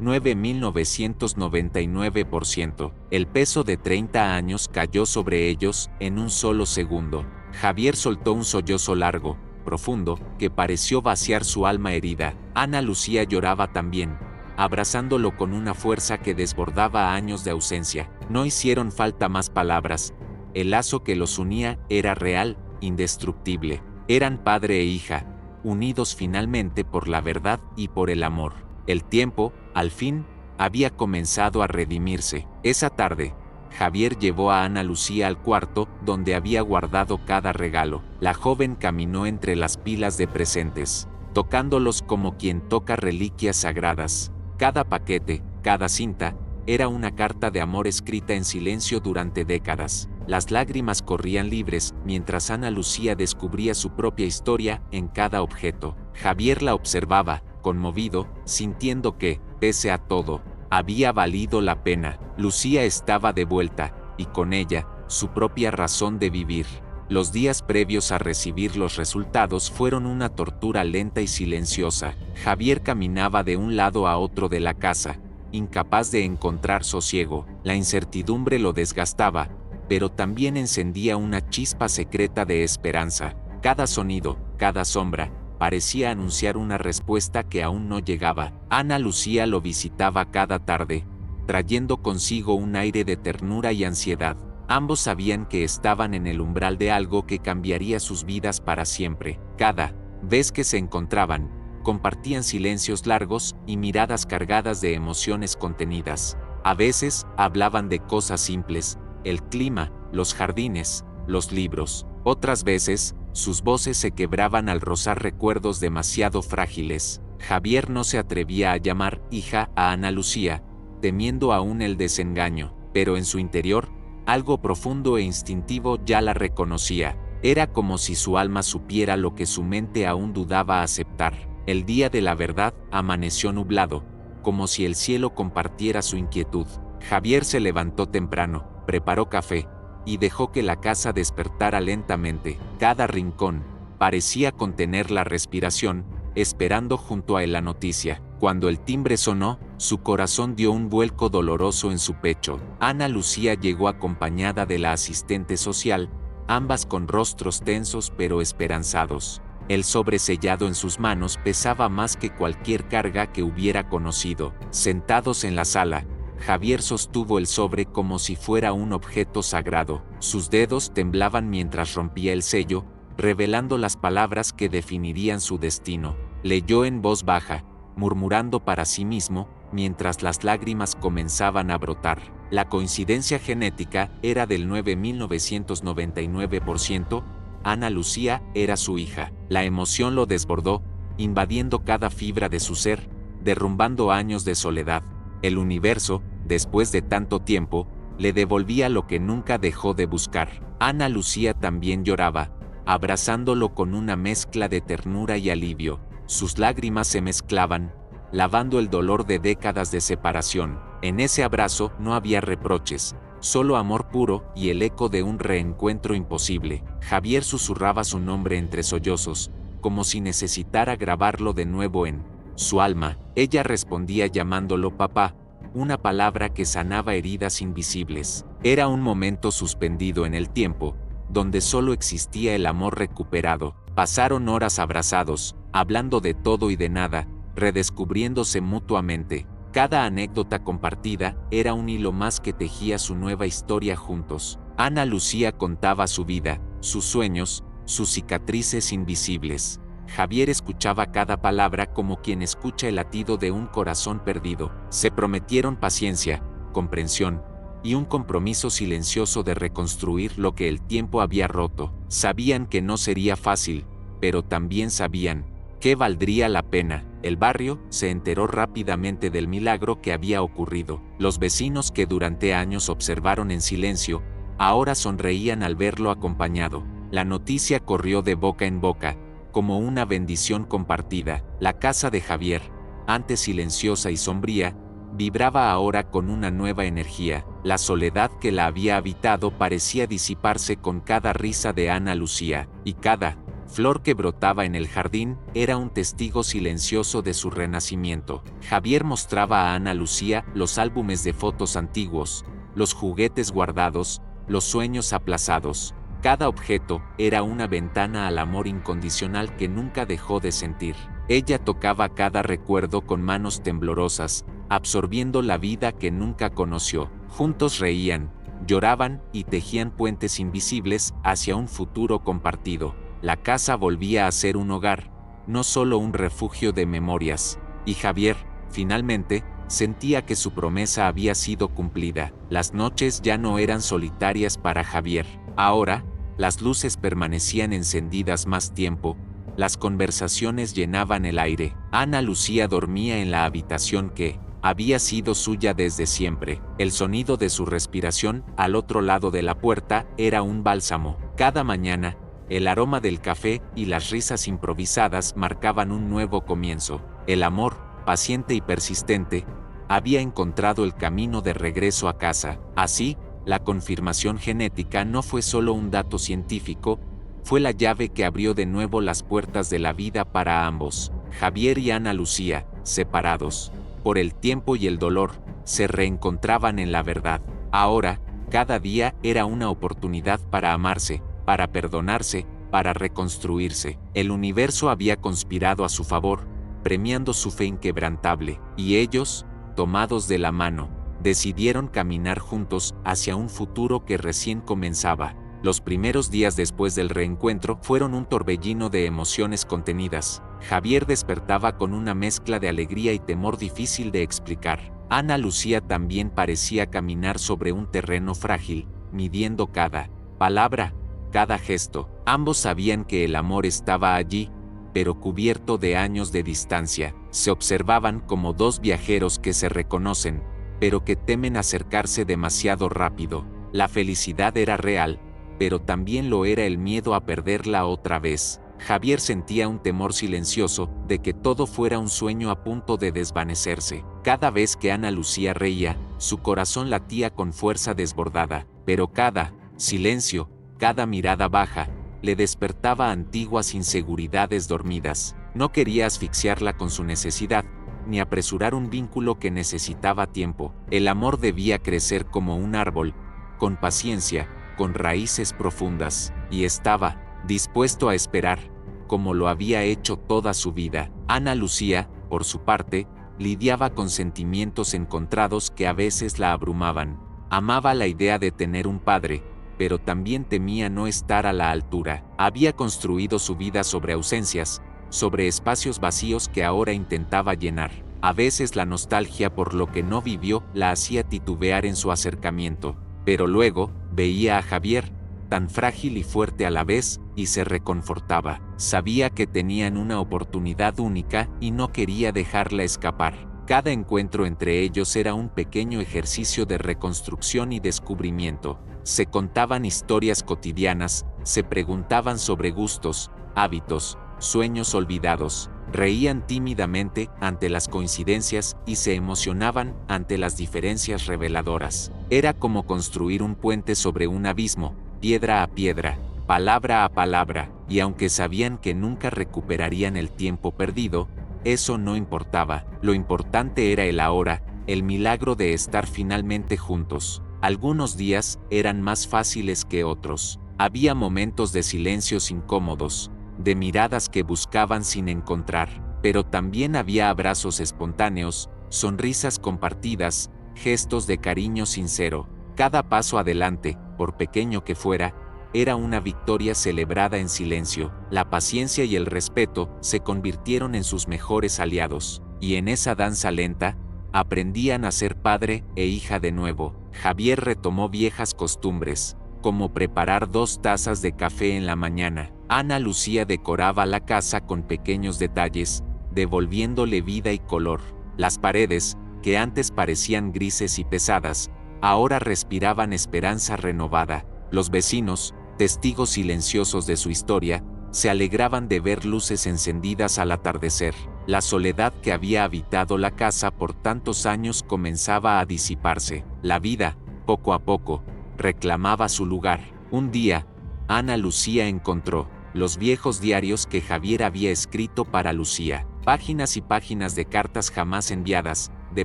9.999%. El peso de 30 años cayó sobre ellos en un solo segundo. Javier soltó un sollozo largo, profundo, que pareció vaciar su alma herida. Ana Lucía lloraba también, abrazándolo con una fuerza que desbordaba años de ausencia. No hicieron falta más palabras. El lazo que los unía era real, indestructible. Eran padre e hija, unidos finalmente por la verdad y por el amor. El tiempo, al fin, había comenzado a redimirse. Esa tarde, Javier llevó a Ana Lucía al cuarto donde había guardado cada regalo. La joven caminó entre las pilas de presentes, tocándolos como quien toca reliquias sagradas. Cada paquete, cada cinta, era una carta de amor escrita en silencio durante décadas. Las lágrimas corrían libres mientras Ana Lucía descubría su propia historia en cada objeto. Javier la observaba, conmovido, sintiendo que, pese a todo, había valido la pena. Lucía estaba de vuelta, y con ella, su propia razón de vivir. Los días previos a recibir los resultados fueron una tortura lenta y silenciosa. Javier caminaba de un lado a otro de la casa, incapaz de encontrar sosiego. La incertidumbre lo desgastaba, pero también encendía una chispa secreta de esperanza. Cada sonido, cada sombra, parecía anunciar una respuesta que aún no llegaba. Ana Lucía lo visitaba cada tarde, trayendo consigo un aire de ternura y ansiedad. Ambos sabían que estaban en el umbral de algo que cambiaría sus vidas para siempre. Cada vez que se encontraban, compartían silencios largos y miradas cargadas de emociones contenidas. A veces, hablaban de cosas simples, el clima, los jardines, los libros. Otras veces, sus voces se quebraban al rozar recuerdos demasiado frágiles. Javier no se atrevía a llamar hija a Ana Lucía, temiendo aún el desengaño, pero en su interior, algo profundo e instintivo ya la reconocía. Era como si su alma supiera lo que su mente aún dudaba aceptar. El día de la verdad amaneció nublado, como si el cielo compartiera su inquietud. Javier se levantó temprano, preparó café, y dejó que la casa despertara lentamente. Cada rincón parecía contener la respiración, esperando junto a él la noticia. Cuando el timbre sonó, su corazón dio un vuelco doloroso en su pecho. Ana Lucía llegó acompañada de la asistente social, ambas con rostros tensos pero esperanzados. El sobre sellado en sus manos pesaba más que cualquier carga que hubiera conocido. Sentados en la sala, Javier sostuvo el sobre como si fuera un objeto sagrado. Sus dedos temblaban mientras rompía el sello, revelando las palabras que definirían su destino. Leyó en voz baja, murmurando para sí mismo, mientras las lágrimas comenzaban a brotar. La coincidencia genética era del 9.999%, Ana Lucía era su hija. La emoción lo desbordó, invadiendo cada fibra de su ser, derrumbando años de soledad. El universo, después de tanto tiempo, le devolvía lo que nunca dejó de buscar. Ana Lucía también lloraba, abrazándolo con una mezcla de ternura y alivio. Sus lágrimas se mezclaban, lavando el dolor de décadas de separación. En ese abrazo no había reproches, solo amor puro y el eco de un reencuentro imposible. Javier susurraba su nombre entre sollozos, como si necesitara grabarlo de nuevo en su alma. Ella respondía llamándolo papá, una palabra que sanaba heridas invisibles. Era un momento suspendido en el tiempo, donde solo existía el amor recuperado. Pasaron horas abrazados, hablando de todo y de nada, redescubriéndose mutuamente. Cada anécdota compartida era un hilo más que tejía su nueva historia juntos. Ana Lucía contaba su vida, sus sueños, sus cicatrices invisibles. Javier escuchaba cada palabra como quien escucha el latido de un corazón perdido. Se prometieron paciencia, comprensión, y un compromiso silencioso de reconstruir lo que el tiempo había roto. Sabían que no sería fácil, pero también sabían que valdría la pena. El barrio se enteró rápidamente del milagro que había ocurrido. Los vecinos que durante años observaron en silencio, ahora sonreían al verlo acompañado. La noticia corrió de boca en boca, como una bendición compartida. La casa de Javier, antes silenciosa y sombría, vibraba ahora con una nueva energía. La soledad que la había habitado parecía disiparse con cada risa de Ana Lucía, y cada flor que brotaba en el jardín era un testigo silencioso de su renacimiento. Javier mostraba a Ana Lucía los álbumes de fotos antiguos, los juguetes guardados, los sueños aplazados. Cada objeto era una ventana al amor incondicional que nunca dejó de sentir. Ella tocaba cada recuerdo con manos temblorosas, absorbiendo la vida que nunca conoció. Juntos reían, lloraban y tejían puentes invisibles hacia un futuro compartido. La casa volvía a ser un hogar, no solo un refugio de memorias. Y Javier, finalmente, sentía que su promesa había sido cumplida. Las noches ya no eran solitarias para Javier. Ahora, las luces permanecían encendidas más tiempo, las conversaciones llenaban el aire. Ana Lucía dormía en la habitación que había sido suya desde siempre. El sonido de su respiración al otro lado de la puerta era un bálsamo. Cada mañana, el aroma del café y las risas improvisadas marcaban un nuevo comienzo. El amor, paciente y persistente, había encontrado el camino de regreso a casa. Así, la confirmación genética no fue solo un dato científico, fue la llave que abrió de nuevo las puertas de la vida para ambos. Javier y Ana Lucía, separados por el tiempo y el dolor, se reencontraban en la verdad. Ahora, cada día era una oportunidad para amarse, para perdonarse, para reconstruirse. El universo había conspirado a su favor, premiando su fe inquebrantable, y ellos, tomados de la mano, decidieron caminar juntos hacia un futuro que recién comenzaba. Los primeros días después del reencuentro fueron un torbellino de emociones contenidas. Javier despertaba con una mezcla de alegría y temor difícil de explicar. Ana Lucía también parecía caminar sobre un terreno frágil, midiendo cada palabra, cada gesto. Ambos sabían que el amor estaba allí, pero cubierto de años de distancia. Se observaban como dos viajeros que se reconocen, pero que temen acercarse demasiado rápido. La felicidad era real, pero también lo era el miedo a perderla otra vez. Javier sentía un temor silencioso de que todo fuera un sueño a punto de desvanecerse. Cada vez que Ana Lucía reía, su corazón latía con fuerza desbordada, pero cada silencio, cada mirada baja, le despertaba antiguas inseguridades dormidas. No quería asfixiarla con su necesidad, ni apresurar un vínculo que necesitaba tiempo. El amor debía crecer como un árbol, con paciencia, con raíces profundas, y estaba dispuesto a esperar, como lo había hecho toda su vida. Ana Lucía, por su parte, lidiaba con sentimientos encontrados que a veces la abrumaban. Amaba la idea de tener un padre, pero también temía no estar a la altura. Había construido su vida sobre ausencias, sobre espacios vacíos que ahora intentaba llenar. A veces la nostalgia por lo que no vivió la hacía titubear en su acercamiento, pero luego veía a Javier, tan frágil y fuerte a la vez, y se reconfortaba. Sabía que tenían una oportunidad única y no quería dejarla escapar. Cada encuentro entre ellos era un pequeño ejercicio de reconstrucción y descubrimiento. Se contaban historias cotidianas, se preguntaban sobre gustos, hábitos, sueños olvidados, reían tímidamente ante las coincidencias y se emocionaban ante las diferencias reveladoras. Era como construir un puente sobre un abismo, piedra a piedra, palabra a palabra, y aunque sabían que nunca recuperarían el tiempo perdido, eso no importaba. Lo importante era el ahora, el milagro de estar finalmente juntos. Algunos días eran más fáciles que otros. Había momentos de silencios incómodos, de miradas que buscaban sin encontrar, pero también había abrazos espontáneos, sonrisas compartidas, gestos de cariño sincero. Cada paso adelante, por pequeño que fuera, era una victoria celebrada en silencio. La paciencia y el respeto se convirtieron en sus mejores aliados, y en esa danza lenta, aprendían a ser padre e hija de nuevo. Javier retomó viejas costumbres, como preparar 2 tazas de café en la mañana. Ana Lucía decoraba la casa con pequeños detalles, devolviéndole vida y color. Las paredes, que antes parecían grises y pesadas, ahora respiraban esperanza renovada. Los vecinos, testigos silenciosos de su historia, se alegraban de ver luces encendidas al atardecer. La soledad que había habitado la casa por tantos años comenzaba a disiparse. La vida, poco a poco, reclamaba su lugar. Un día, Ana Lucía encontró los viejos diarios que Javier había escrito para Lucía. Páginas y páginas de cartas jamás enviadas, de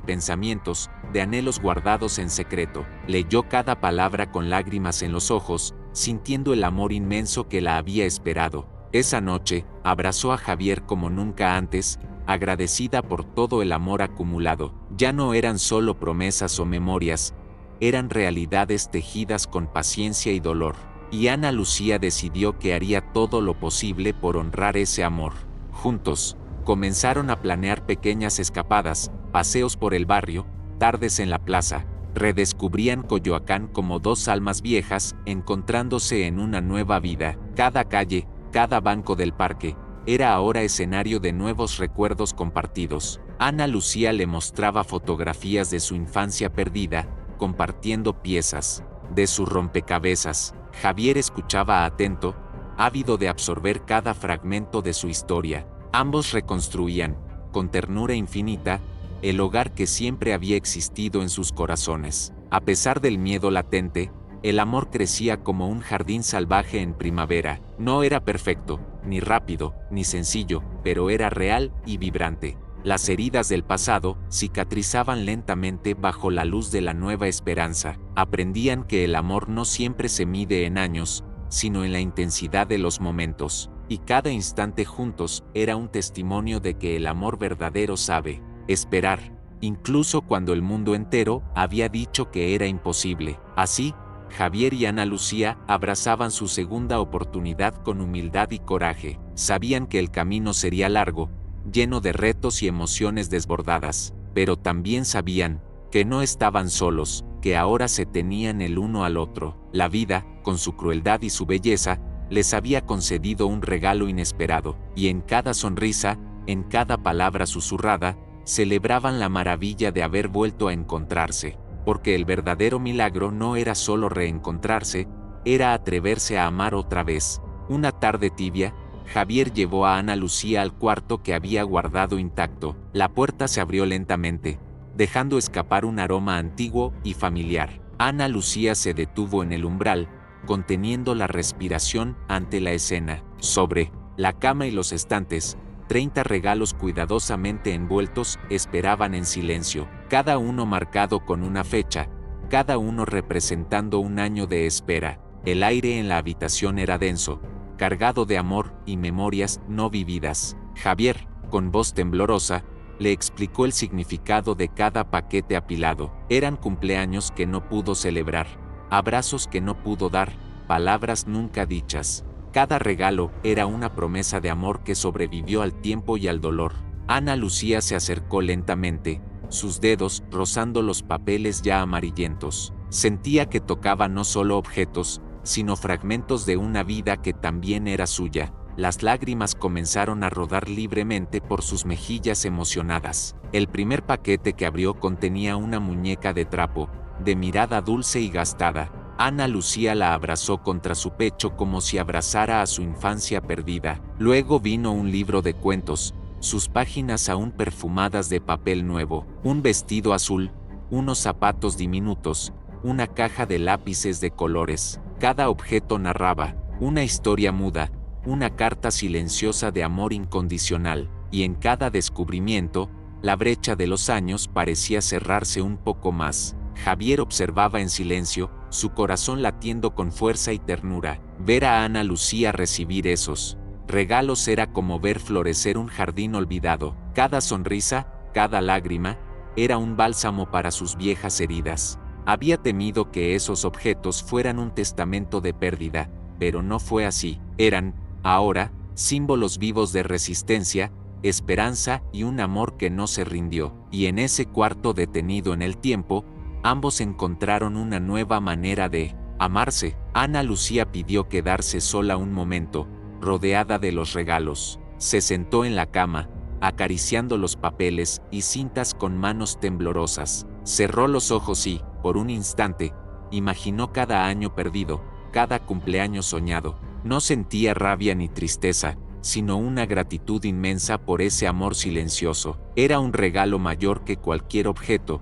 pensamientos, de anhelos guardados en secreto. Leyó cada palabra con lágrimas en los ojos, sintiendo el amor inmenso que la había esperado. Esa noche, abrazó a Javier como nunca antes, agradecida por todo el amor acumulado. Ya no eran solo promesas o memorias, eran realidades tejidas con paciencia y dolor. Y Ana Lucía decidió que haría todo lo posible por honrar ese amor. Juntos, comenzaron a planear pequeñas escapadas, paseos por el barrio, tardes en la plaza. Redescubrían Coyoacán como dos almas viejas, encontrándose en una nueva vida. Cada calle, cada banco del parque, era ahora escenario de nuevos recuerdos compartidos. Ana Lucía le mostraba fotografías de su infancia perdida, compartiendo piezas de su rompecabezas. Javier escuchaba atento, ávido de absorber cada fragmento de su historia. Ambos reconstruían, con ternura infinita, el hogar que siempre había existido en sus corazones. A pesar del miedo latente, el amor crecía como un jardín salvaje en primavera. No era perfecto, ni rápido, ni sencillo, pero era real y vibrante. Las heridas del pasado cicatrizaban lentamente bajo la luz de la nueva esperanza. Aprendían que el amor no siempre se mide en años, sino en la intensidad de los momentos. Y cada instante juntos era un testimonio de que el amor verdadero sabe esperar, incluso cuando el mundo entero había dicho que era imposible. Así, Javier y Ana Lucía abrazaban su segunda oportunidad con humildad y coraje. Sabían que el camino sería largo, lleno de retos y emociones desbordadas, pero también sabían que no estaban solos, que ahora se tenían el uno al otro. La vida, con su crueldad y su belleza, les había concedido un regalo inesperado, y en cada sonrisa, en cada palabra susurrada, celebraban la maravilla de haber vuelto a encontrarse, porque el verdadero milagro no era solo reencontrarse, era atreverse a amar otra vez. Una tarde tibia, Javier llevó a Ana Lucía al cuarto que había guardado intacto. La puerta se abrió lentamente, dejando escapar un aroma antiguo y familiar. Ana Lucía se detuvo en el umbral, conteniendo la respiración ante la escena. Sobre la cama y los estantes, 30 regalos cuidadosamente envueltos esperaban en silencio, cada uno marcado con una fecha, cada uno representando un año de espera. El aire en la habitación era denso, cargado de amor y memorias no vividas. Javier, con voz temblorosa, le explicó el significado de cada paquete apilado. Eran cumpleaños que no pudo celebrar, abrazos que no pudo dar, palabras nunca dichas. Cada regalo era una promesa de amor que sobrevivió al tiempo y al dolor. Ana Lucía se acercó lentamente, sus dedos rozando los papeles ya amarillentos. Sentía que tocaba no solo objetos, sino fragmentos de una vida que también era suya. Las lágrimas comenzaron a rodar libremente por sus mejillas emocionadas. El primer paquete que abrió contenía una muñeca de trapo, de mirada dulce y gastada. Ana Lucía la abrazó contra su pecho como si abrazara a su infancia perdida. Luego vino un libro de cuentos, sus páginas aún perfumadas de papel nuevo, un vestido azul, unos zapatos diminutos, una caja de lápices de colores. Cada objeto narraba una historia muda, una carta silenciosa de amor incondicional, y en cada descubrimiento, la brecha de los años parecía cerrarse un poco más. Javier observaba en silencio, su corazón latiendo con fuerza y ternura. Ver a Ana Lucía recibir esos regalos era como ver florecer un jardín olvidado. Cada sonrisa, cada lágrima, era un bálsamo para sus viejas heridas. Había temido que esos objetos fueran un testamento de pérdida, pero no fue así. Eran, ahora, símbolos vivos de resistencia, esperanza y un amor que no se rindió. Y en ese cuarto detenido en el tiempo, ambos encontraron una nueva manera de amarse. Ana Lucía pidió quedarse sola un momento, rodeada de los regalos. Se sentó en la cama, acariciando los papeles y cintas con manos temblorosas. Cerró los ojos y, por un instante, imaginó cada año perdido, cada cumpleaños soñado. No sentía rabia ni tristeza, sino una gratitud inmensa por ese amor silencioso. Era un regalo mayor que cualquier objeto.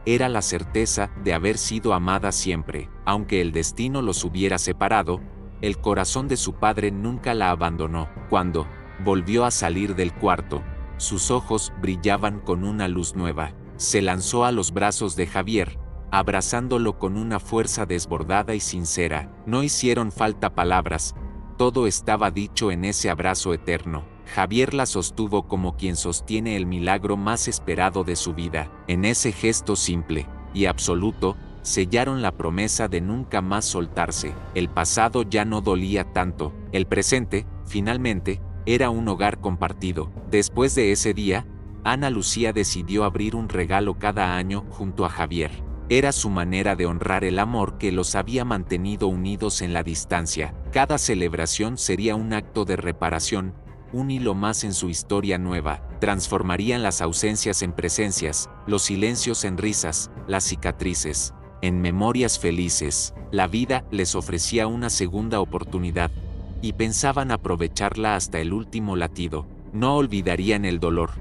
Era la certeza de haber sido amada siempre. Aunque el destino los hubiera separado, el corazón de su padre nunca la abandonó. Cuando volvió a salir del cuarto, sus ojos brillaban con una luz nueva. Se lanzó a los brazos de Javier, abrazándolo con una fuerza desbordada y sincera. No hicieron falta palabras, todo estaba dicho en ese abrazo eterno. Javier la sostuvo como quien sostiene el milagro más esperado de su vida. En ese gesto simple y absoluto, sellaron la promesa de nunca más soltarse. El pasado ya no dolía tanto. El presente, finalmente, era un hogar compartido. Después de ese día, Ana Lucía decidió abrir un regalo cada año junto a Javier. Era su manera de honrar el amor que los había mantenido unidos en la distancia. Cada celebración sería un acto de reparación, un hilo más en su historia nueva. Transformarían las ausencias en presencias, los silencios en risas, las cicatrices en memorias felices. La vida les ofrecía una segunda oportunidad, y pensaban aprovecharla hasta el último latido. No olvidarían el dolor,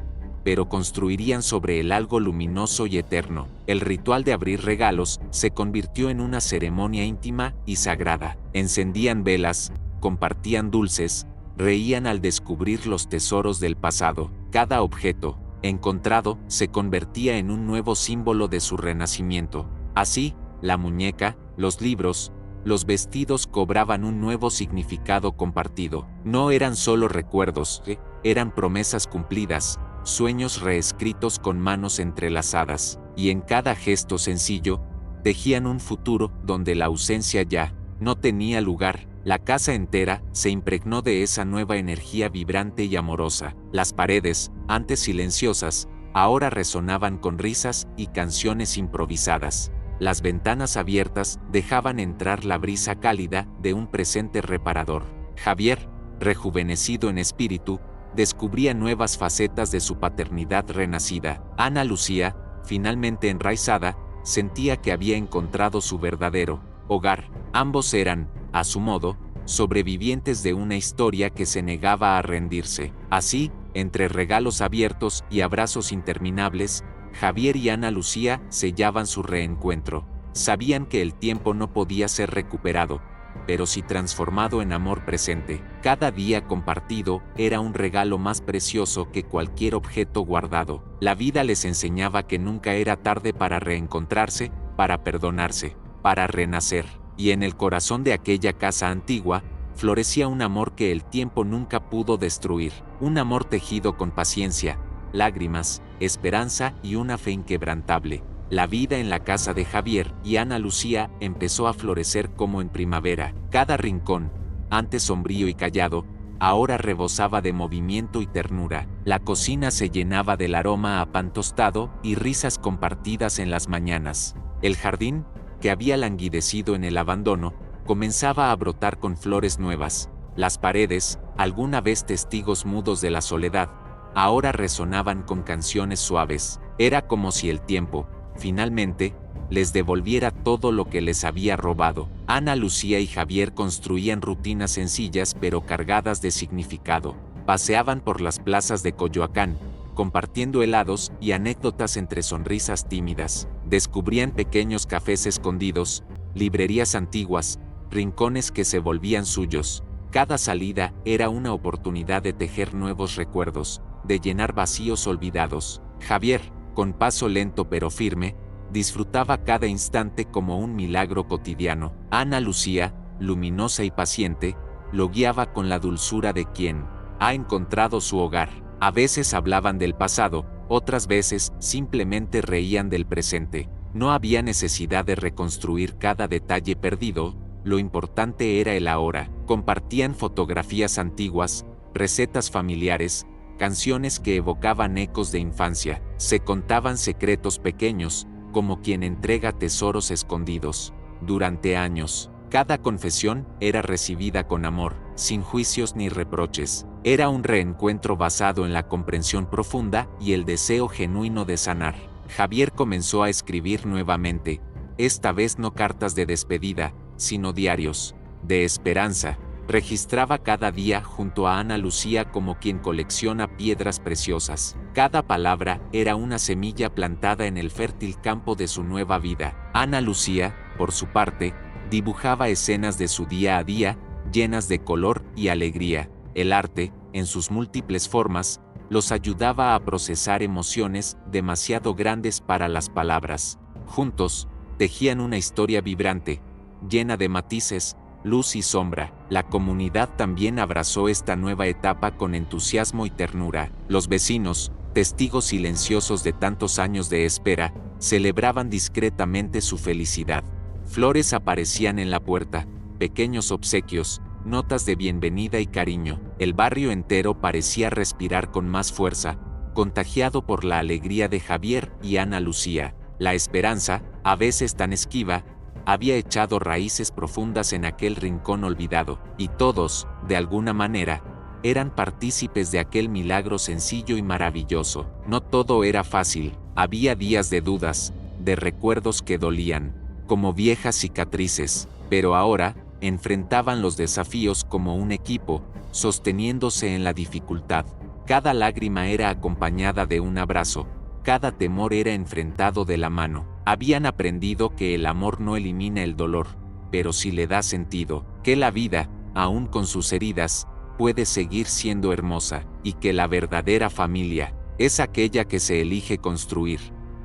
pero construirían sobre él algo luminoso y eterno. El ritual de abrir regalos se convirtió en una ceremonia íntima y sagrada. Encendían velas, compartían dulces, reían al descubrir los tesoros del pasado. Cada objeto encontrado se convertía en un nuevo símbolo de su renacimiento. Así, la muñeca, los libros, los vestidos cobraban un nuevo significado compartido. No eran solo recuerdos, eran promesas cumplidas, sueños reescritos con manos entrelazadas, y en cada gesto sencillo, tejían un futuro donde la ausencia ya no tenía lugar. La casa entera se impregnó de esa nueva energía vibrante y amorosa. Las paredes, antes silenciosas, ahora resonaban con risas y canciones improvisadas. Las ventanas abiertas dejaban entrar la brisa cálida de un presente reparador. Javier, rejuvenecido en espíritu, descubría nuevas facetas de su paternidad renacida. Ana Lucía, finalmente enraizada, sentía que había encontrado su verdadero hogar. Ambos eran, a su modo, sobrevivientes de una historia que se negaba a rendirse. Así, entre regalos abiertos y abrazos interminables, Javier y Ana Lucía sellaban su reencuentro. Sabían que el tiempo no podía ser recuperado, pero sí transformado en amor presente. Cada día compartido era un regalo más precioso que cualquier objeto guardado. La vida les enseñaba que nunca era tarde para reencontrarse, para perdonarse, para renacer. Y en el corazón de aquella casa antigua, florecía un amor que el tiempo nunca pudo destruir. Un amor tejido con paciencia, lágrimas, esperanza y una fe inquebrantable. La vida en la casa de Javier y Ana Lucía empezó a florecer como en primavera. Cada rincón, antes sombrío y callado, ahora rebosaba de movimiento y ternura. La cocina se llenaba del aroma a pan tostado y risas compartidas en las mañanas. El jardín, que había languidecido en el abandono, comenzaba a brotar con flores nuevas. Las paredes, alguna vez testigos mudos de la soledad, ahora resonaban con canciones suaves. Era como si el tiempo, finalmente, les devolviera todo lo que les había robado. Ana Lucía y Javier construían rutinas sencillas pero cargadas de significado. Paseaban por las plazas de Coyoacán, compartiendo helados y anécdotas entre sonrisas tímidas. Descubrían pequeños cafés escondidos, librerías antiguas, rincones que se volvían suyos. Cada salida era una oportunidad de tejer nuevos recuerdos, de llenar vacíos olvidados. Javier, con paso lento pero firme, disfrutaba cada instante como un milagro cotidiano. Ana Lucía, luminosa y paciente, lo guiaba con la dulzura de quien ha encontrado su hogar. A veces hablaban del pasado, otras veces simplemente reían del presente. No había necesidad de reconstruir cada detalle perdido, lo importante era el ahora. Compartían fotografías antiguas, recetas familiares, canciones que evocaban ecos de infancia. Se contaban secretos pequeños, como quien entrega tesoros escondidos. Durante años, cada confesión era recibida con amor. sin juicios ni reproches. Era un reencuentro basado en la comprensión profunda y el deseo genuino de sanar. Javier comenzó a escribir nuevamente, esta vez no cartas de despedida, sino diarios de esperanza. Registraba cada día junto a Ana Lucía como quien colecciona piedras preciosas. Cada palabra era una semilla plantada en el fértil campo de su nueva vida. Ana Lucía, por su parte, dibujaba escenas de su día a día, llenas de color y alegría. El arte, en sus múltiples formas, los ayudaba a procesar emociones demasiado grandes para las palabras. Juntos, tejían una historia vibrante, llena de matices, luz y sombra. La comunidad también abrazó esta nueva etapa con entusiasmo y ternura. Los vecinos, testigos silenciosos de tantos años de espera, celebraban discretamente su felicidad. Flores aparecían en la puerta, pequeños obsequios, notas de bienvenida y cariño. El barrio entero parecía respirar con más fuerza, contagiado por la alegría de Javier y Ana Lucía. La esperanza, a veces tan esquiva, había echado raíces profundas en aquel rincón olvidado, y todos, de alguna manera, eran partícipes de aquel milagro sencillo y maravilloso. No todo era fácil, había días de dudas, de recuerdos que dolían, como viejas cicatrices, pero ahora, enfrentaban los desafíos como un equipo, sosteniéndose en la dificultad. Cada lágrima era acompañada de un abrazo, cada temor era enfrentado de la mano. Habían aprendido que el amor no elimina el dolor, pero sí le da sentido, que la vida, aún con sus heridas, puede seguir siendo hermosa, y que la verdadera familia es aquella que se elige construir,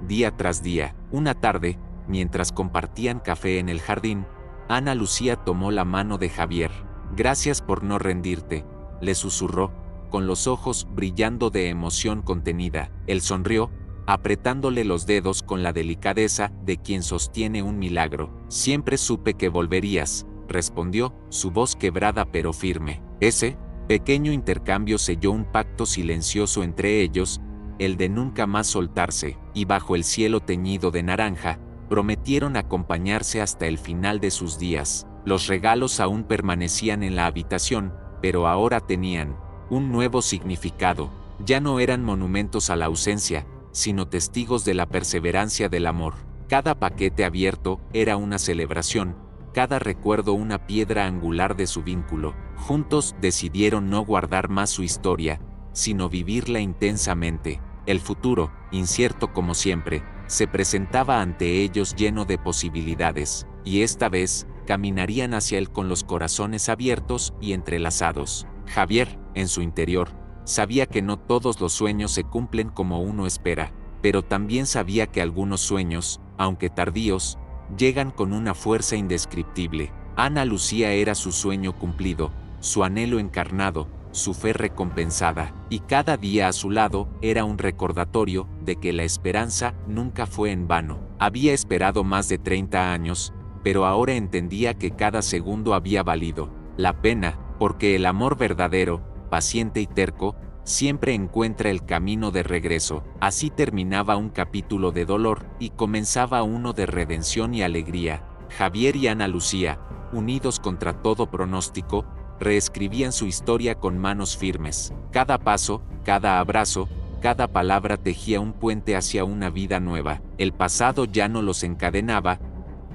día tras día. Una tarde, mientras compartían café en el jardín, Ana Lucía tomó la mano de Javier. Gracias por no rendirte, le susurró, con los ojos brillando de emoción contenida. Él sonrió, apretándole los dedos con la delicadeza de quien sostiene un milagro. Siempre supe que volverías, respondió, su voz quebrada pero firme. Ese pequeño intercambio selló un pacto silencioso entre ellos, el de nunca más soltarse, y bajo el cielo teñido de naranja, prometieron acompañarse hasta el final de sus días. Los regalos aún permanecían en la habitación, pero ahora tenían un nuevo significado. Ya no eran monumentos a la ausencia, sino testigos de la perseverancia del amor. Cada paquete abierto era una celebración, cada recuerdo una piedra angular de su vínculo. Juntos decidieron no guardar más su historia, sino vivirla intensamente. El futuro, incierto como siempre, se presentaba ante ellos lleno de posibilidades, y esta vez, caminarían hacia él con los corazones abiertos y entrelazados. Javier, en su interior, sabía que no todos los sueños se cumplen como uno espera, pero también sabía que algunos sueños, aunque tardíos, llegan con una fuerza indescriptible. Ana Lucía era su sueño cumplido, su anhelo encarnado, su fe recompensada, y cada día a su lado era un recordatorio de que la esperanza nunca fue en vano. Había esperado más de 30 años, pero ahora entendía que cada segundo había valido la pena, porque el amor verdadero, paciente y terco, siempre encuentra el camino de regreso. Así terminaba un capítulo de dolor y comenzaba uno de redención y alegría. Javier y Ana Lucía, unidos contra todo pronóstico, reescribían su historia con manos firmes. Cada paso, cada abrazo, cada palabra tejía un puente hacia una vida nueva. El pasado ya no los encadenaba,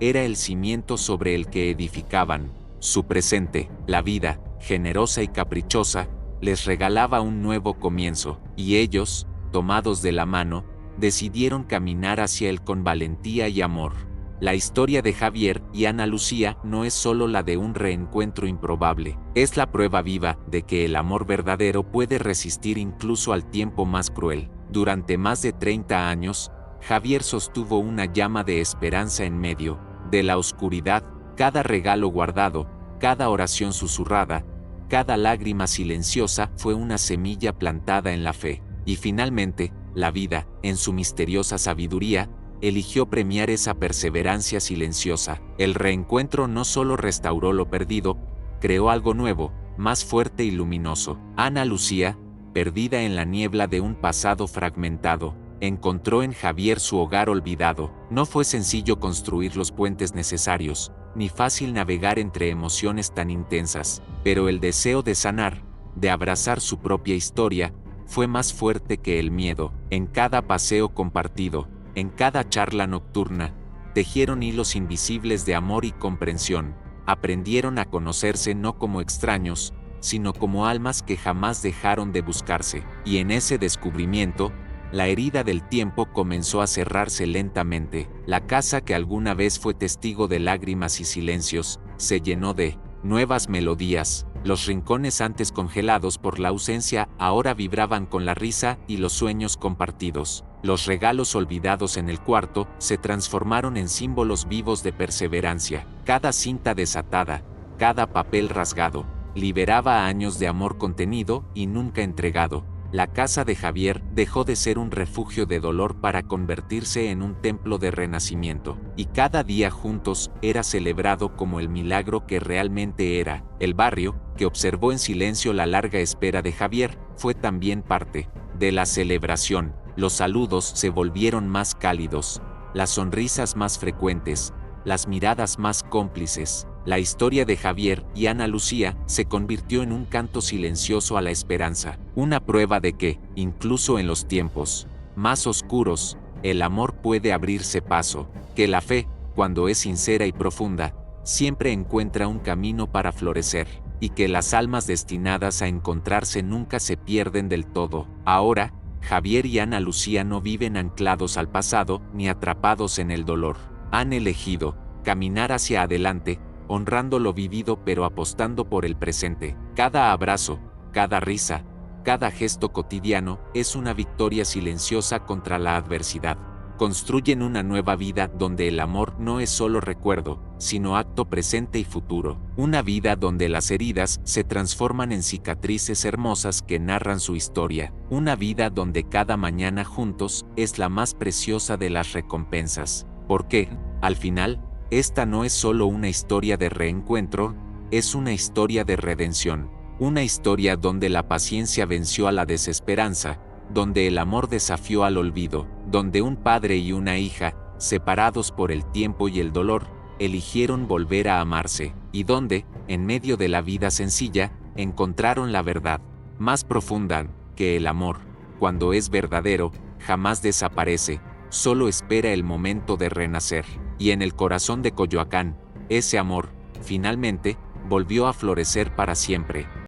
era el cimiento sobre el que edificaban. Su presente, la vida, generosa y caprichosa, les regalaba un nuevo comienzo, y ellos, tomados de la mano, decidieron caminar hacia él con valentía y amor. La historia de Javier y Ana Lucía no es solo la de un reencuentro improbable, es la prueba viva de que el amor verdadero puede resistir incluso al tiempo más cruel. Durante más de 30 años, Javier sostuvo una llama de esperanza en medio de la oscuridad. Cada regalo guardado, cada oración susurrada, cada lágrima silenciosa fue una semilla plantada en la fe. Y finalmente, la vida, en su misteriosa sabiduría, eligió premiar esa perseverancia silenciosa. El reencuentro no solo restauró lo perdido, creó algo nuevo, más fuerte y luminoso. Ana Lucía, perdida en la niebla de un pasado fragmentado, encontró en Javier su hogar olvidado. No fue sencillo construir los puentes necesarios, ni fácil navegar entre emociones tan intensas, pero el deseo de sanar, de abrazar su propia historia, fue más fuerte que el miedo. En cada paseo compartido, en cada charla nocturna, tejieron hilos invisibles de amor y comprensión. Aprendieron a conocerse no como extraños, sino como almas que jamás dejaron de buscarse. Y en ese descubrimiento, la herida del tiempo comenzó a cerrarse lentamente. La casa que alguna vez fue testigo de lágrimas y silencios, se llenó de nuevas melodías. Los rincones antes congelados por la ausencia ahora vibraban con la risa y los sueños compartidos. Los regalos olvidados en el cuarto se transformaron en símbolos vivos de perseverancia. Cada cinta desatada, cada papel rasgado, liberaba años de amor contenido y nunca entregado. La casa de Javier dejó de ser un refugio de dolor para convertirse en un templo de renacimiento, y cada día juntos era celebrado como el milagro que realmente era. El barrio, que observó en silencio la larga espera de Javier, fue también parte de la celebración. Los saludos se volvieron más cálidos, las sonrisas más frecuentes, las miradas más cómplices. La historia de Javier y Ana Lucía se convirtió en un canto silencioso a la esperanza, una prueba de que, incluso en los tiempos más oscuros, el amor puede abrirse paso, que la fe, cuando es sincera y profunda, siempre encuentra un camino para florecer, y que las almas destinadas a encontrarse nunca se pierden del todo. Ahora, Javier y Ana Lucía no viven anclados al pasado ni atrapados en el dolor. Han elegido caminar hacia adelante, honrando lo vivido pero apostando por el presente. Cada abrazo, cada risa, cada gesto cotidiano es una victoria silenciosa contra la adversidad. Construyen una nueva vida donde el amor no es solo recuerdo, sino acto presente y futuro. Una vida donde las heridas se transforman en cicatrices hermosas que narran su historia. Una vida donde cada mañana juntos es la más preciosa de las recompensas. Porque, al final, esta no es solo una historia de reencuentro, es una historia de redención. Una historia donde la paciencia venció a la desesperanza, donde el amor desafió al olvido, donde un padre y una hija, separados por el tiempo y el dolor, eligieron volver a amarse, y donde, en medio de la vida sencilla, encontraron la verdad, más profunda, que el amor, cuando es verdadero, jamás desaparece, solo espera el momento de renacer. Y en el corazón de Coyoacán, ese amor, finalmente, volvió a florecer para siempre.